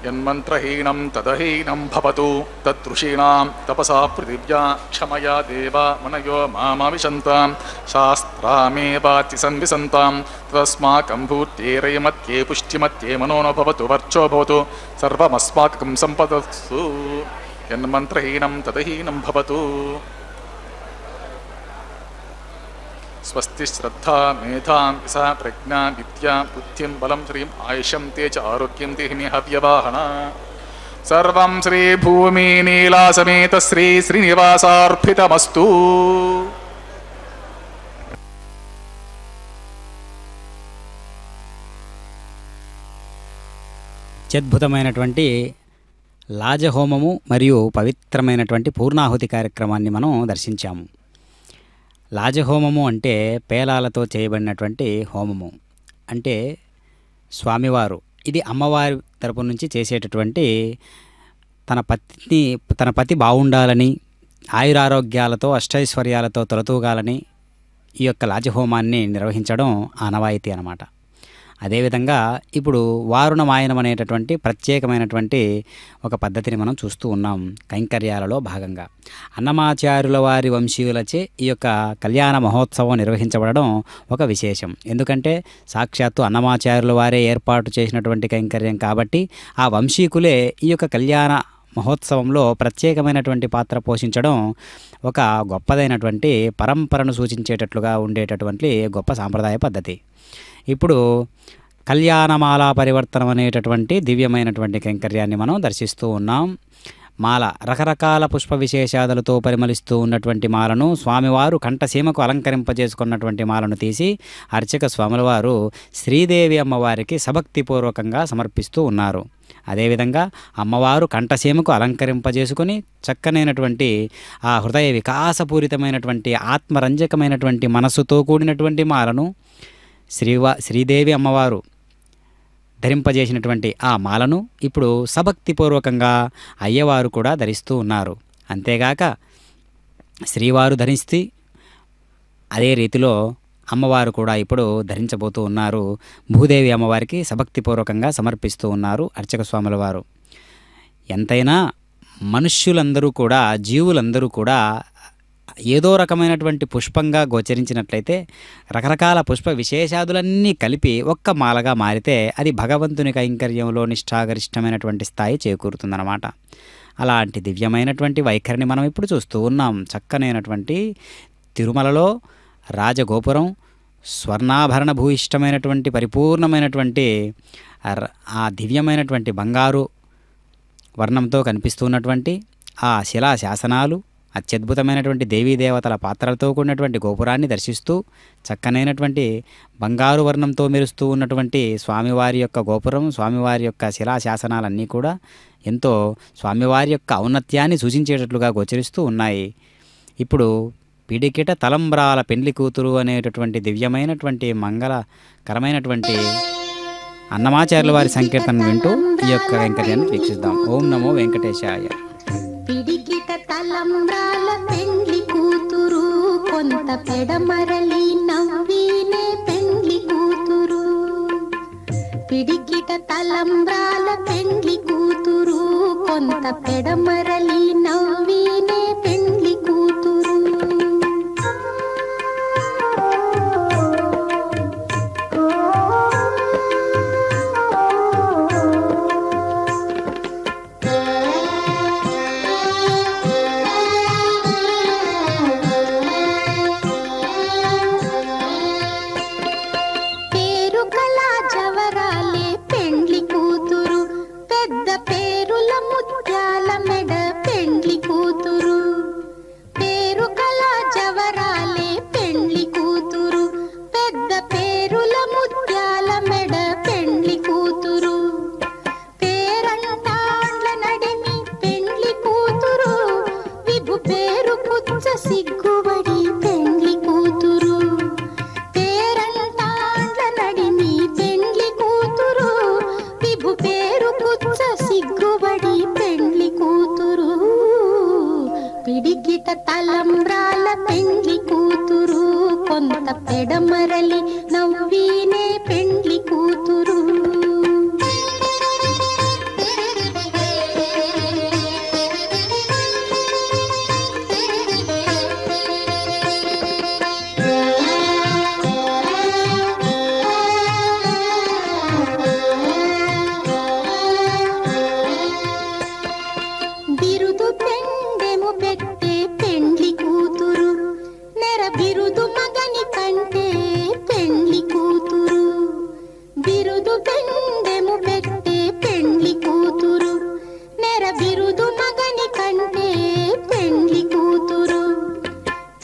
యన్మంత్రహీనం తదహీనం భవతు తదృషీణాం తపసా పృథివ్యా క్షమయా దేవా మునయో మామవిశంతాం శాస్త్రామేవాతి సన్విసంతాం తస్మాకం భూత్యేరయమత్యే పుష్టిమత్యే మనోనో భవతు వర్చో భవతు సర్వమస్మాకం సంపదస్తు. యన్మంత్రహీనం తదహీనం భవతు. స్వస్తి శ్రద్ధా మేధాం విసా ప్రజ్ఞా విద్యా బుద్ధిం బలం శ్రీం ఆయుషం తేజ ఆరోగ్యం దేహిని హవ్యవాహన. సర్వం శ్రీ భూమి నీలా సమేత శ్రీ శ్రీనివాసార్పితమస్తు. అత్యద్భుతమైనటువంటి లాజహోమము మరియు పవిత్రమైనటువంటి పూర్ణాహుతి కార్యక్రమాన్ని మనం దర్శించాము. లాజహోమము అంటే పేలాలతో చేయబడినటువంటి హోమము. అంటే స్వామివారు ఇది అమ్మవారి తరపు నుంచి చేసేటటువంటి తన పతి బాగుండాలని, ఆయురారోగ్యాలతో అష్టైశ్వర్యాలతో తొలతూగాలని ఈ యొక్క లాజహోమాన్ని నిర్వహించడం ఆనవాయితీ అన్నమాట. అదేవిధంగా ఇప్పుడు వారుణమాయనం అనేటటువంటి ప్రత్యేకమైనటువంటి ఒక పద్ధతిని మనం చూస్తూ ఉన్నాం కైంకర్యాలలో భాగంగా. అన్నమాచార్యుల వారి వంశీయులచే ఈ యొక్క కళ్యాణ మహోత్సవం నిర్వహించబడడం ఒక విశేషం. ఎందుకంటే సాక్షాత్తు అన్నమాచార్యుల వారే ఏర్పాటు చేసినటువంటి కైంకర్యం కాబట్టి ఆ వంశీకులే ఈ యొక్క కళ్యాణ మహోత్సవంలో ప్రత్యేకమైనటువంటి పాత్ర పోషించడం ఒక గొప్పదైనటువంటి పరంపరను సూచించేటట్లుగా ఉండేటటువంటి గొప్ప సాంప్రదాయ పద్ధతి. ఇప్పుడు కళ్యాణమాలా పరివర్తనం అనేటటువంటి దివ్యమైనటువంటి కైంకర్యాన్ని మనం దర్శిస్తూ ఉన్నాం. మాల రకరకాల పుష్ప విశేషాదులతో పరిమళిస్తూ ఉన్నటువంటి మాలను స్వామివారు కంఠసీమకు అలంకరింపజేసుకున్నటువంటి మాలను తీసి అర్చక స్వాముల వారు శ్రీదేవి అమ్మవారికి సభక్తిపూర్వకంగా సమర్పిస్తూ ఉన్నారు. అదేవిధంగా అమ్మవారు కంఠసీమకు అలంకరింపజేసుకుని చక్కనైనటువంటి ఆ హృదయ వికాసపూరితమైనటువంటి ఆత్మరంజకమైనటువంటి మనస్సుతో కూడినటువంటి మాలను శ్రీదేవి అమ్మవారు ధరింపజేసినటువంటి ఆ మాలను ఇప్పుడు సభక్తిపూర్వకంగా అయ్యవారు కూడా ధరిస్తూ ఉన్నారు. అంతేగాక శ్రీవారు ధరిస్తే అదే రీతిలో అమ్మవారు కూడా ఇప్పుడు ధరించబోతూ ఉన్నారు. భూదేవి అమ్మవారికి సభక్తిపూర్వకంగా సమర్పిస్తూ ఉన్నారు అర్చక స్వాముల వారు. ఎంతైనా మనుష్యులందరూ కూడా, జీవులందరూ కూడా ఏదో రకమైనటువంటి పుష్పంగా గోచరించినట్లయితే రకరకాల పుష్ప విశేషాదులన్నీ కలిపి ఒక్క మాలగా మారితే అది భగవంతుని కైంకర్యంలో నిష్ఠాగరిష్టమైనటువంటి స్థాయి చేకూరుతుందన్నమాట. అలాంటి దివ్యమైనటువంటి వైఖరిని మనం ఇప్పుడు చూస్తూ ఉన్నాం. చక్కనైనటువంటి తిరుమలలో రాజగోపురం స్వర్ణాభరణ భూయిష్టమైనటువంటి పరిపూర్ణమైనటువంటి ఆ దివ్యమైనటువంటి బంగారు వర్ణంతో కనిపిస్తున్నటువంటి ఆ శిలా శాసనాలు, అత్యద్భుతమైనటువంటి దేవీదేవతల పాత్రలతో కూడినటువంటి గోపురాన్ని దర్శిస్తూ చక్కనైనటువంటి బంగారు వర్ణంతో మెరుస్తూ ఉన్నటువంటి స్వామివారి యొక్క గోపురం, స్వామివారి యొక్క శిలా శాసనాలన్నీ కూడా ఎంతో స్వామివారి యొక్క ఔన్నత్యాన్ని సూచించేటట్లుగా గోచరిస్తూ ఉన్నాయి. ఇప్పుడు పిడికిట తలంబ్రాల పెండ్లి కూతురు అనేటటువంటి దివ్యమైనటువంటి మంగళకరమైనటువంటి అన్నమాచార్యుల వారి సంకీర్తన వింటూ ఈ యొక్క కైంకర్యాన్ని వీక్షిద్దాం. ఓం నమో వెంకటేశాయ. పిడికిట తలంబ్రాల పెండ్లి కూతురు, కొంత పెడమరలి నవ్వినే పెండ్లి కూతురు. పిడికిట తలంబ్రాల పెండ్లి కూతురు, కొంత పెడమరలి నవ్వినే పెండ్లి కూతురు. పెడమరలి నవ్వీనే పెండ్లి కూతురు. బిరుదు పెండెము పెట్టే పెండ్లి కూతురు, నెర బిరుదు మగని కంటే పెండ్లి కూతురు. బిరుదు పెండెము పెట్టే పెండ్లి కూతురు, నెర బిరుదు మగని కంటే పెండ్లి కూతురు.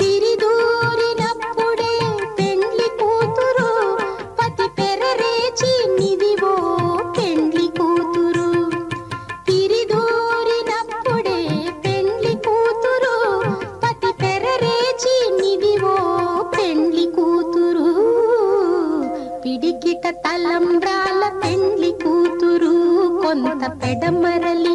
తిరిదూరినప్పుడే పెండ్లి కూతురు, పతి పెరరేచి నిదివో పెండ్లి కూతురు. తిరిదూరినప్పుడే పెండ్లి కూతురు, పతి పెరరేచి నిదివో పెండ్లి కూతురు. పిడికిట తలంబ్రాల పెండ్లి కూతురు, కొంత పెడమరలి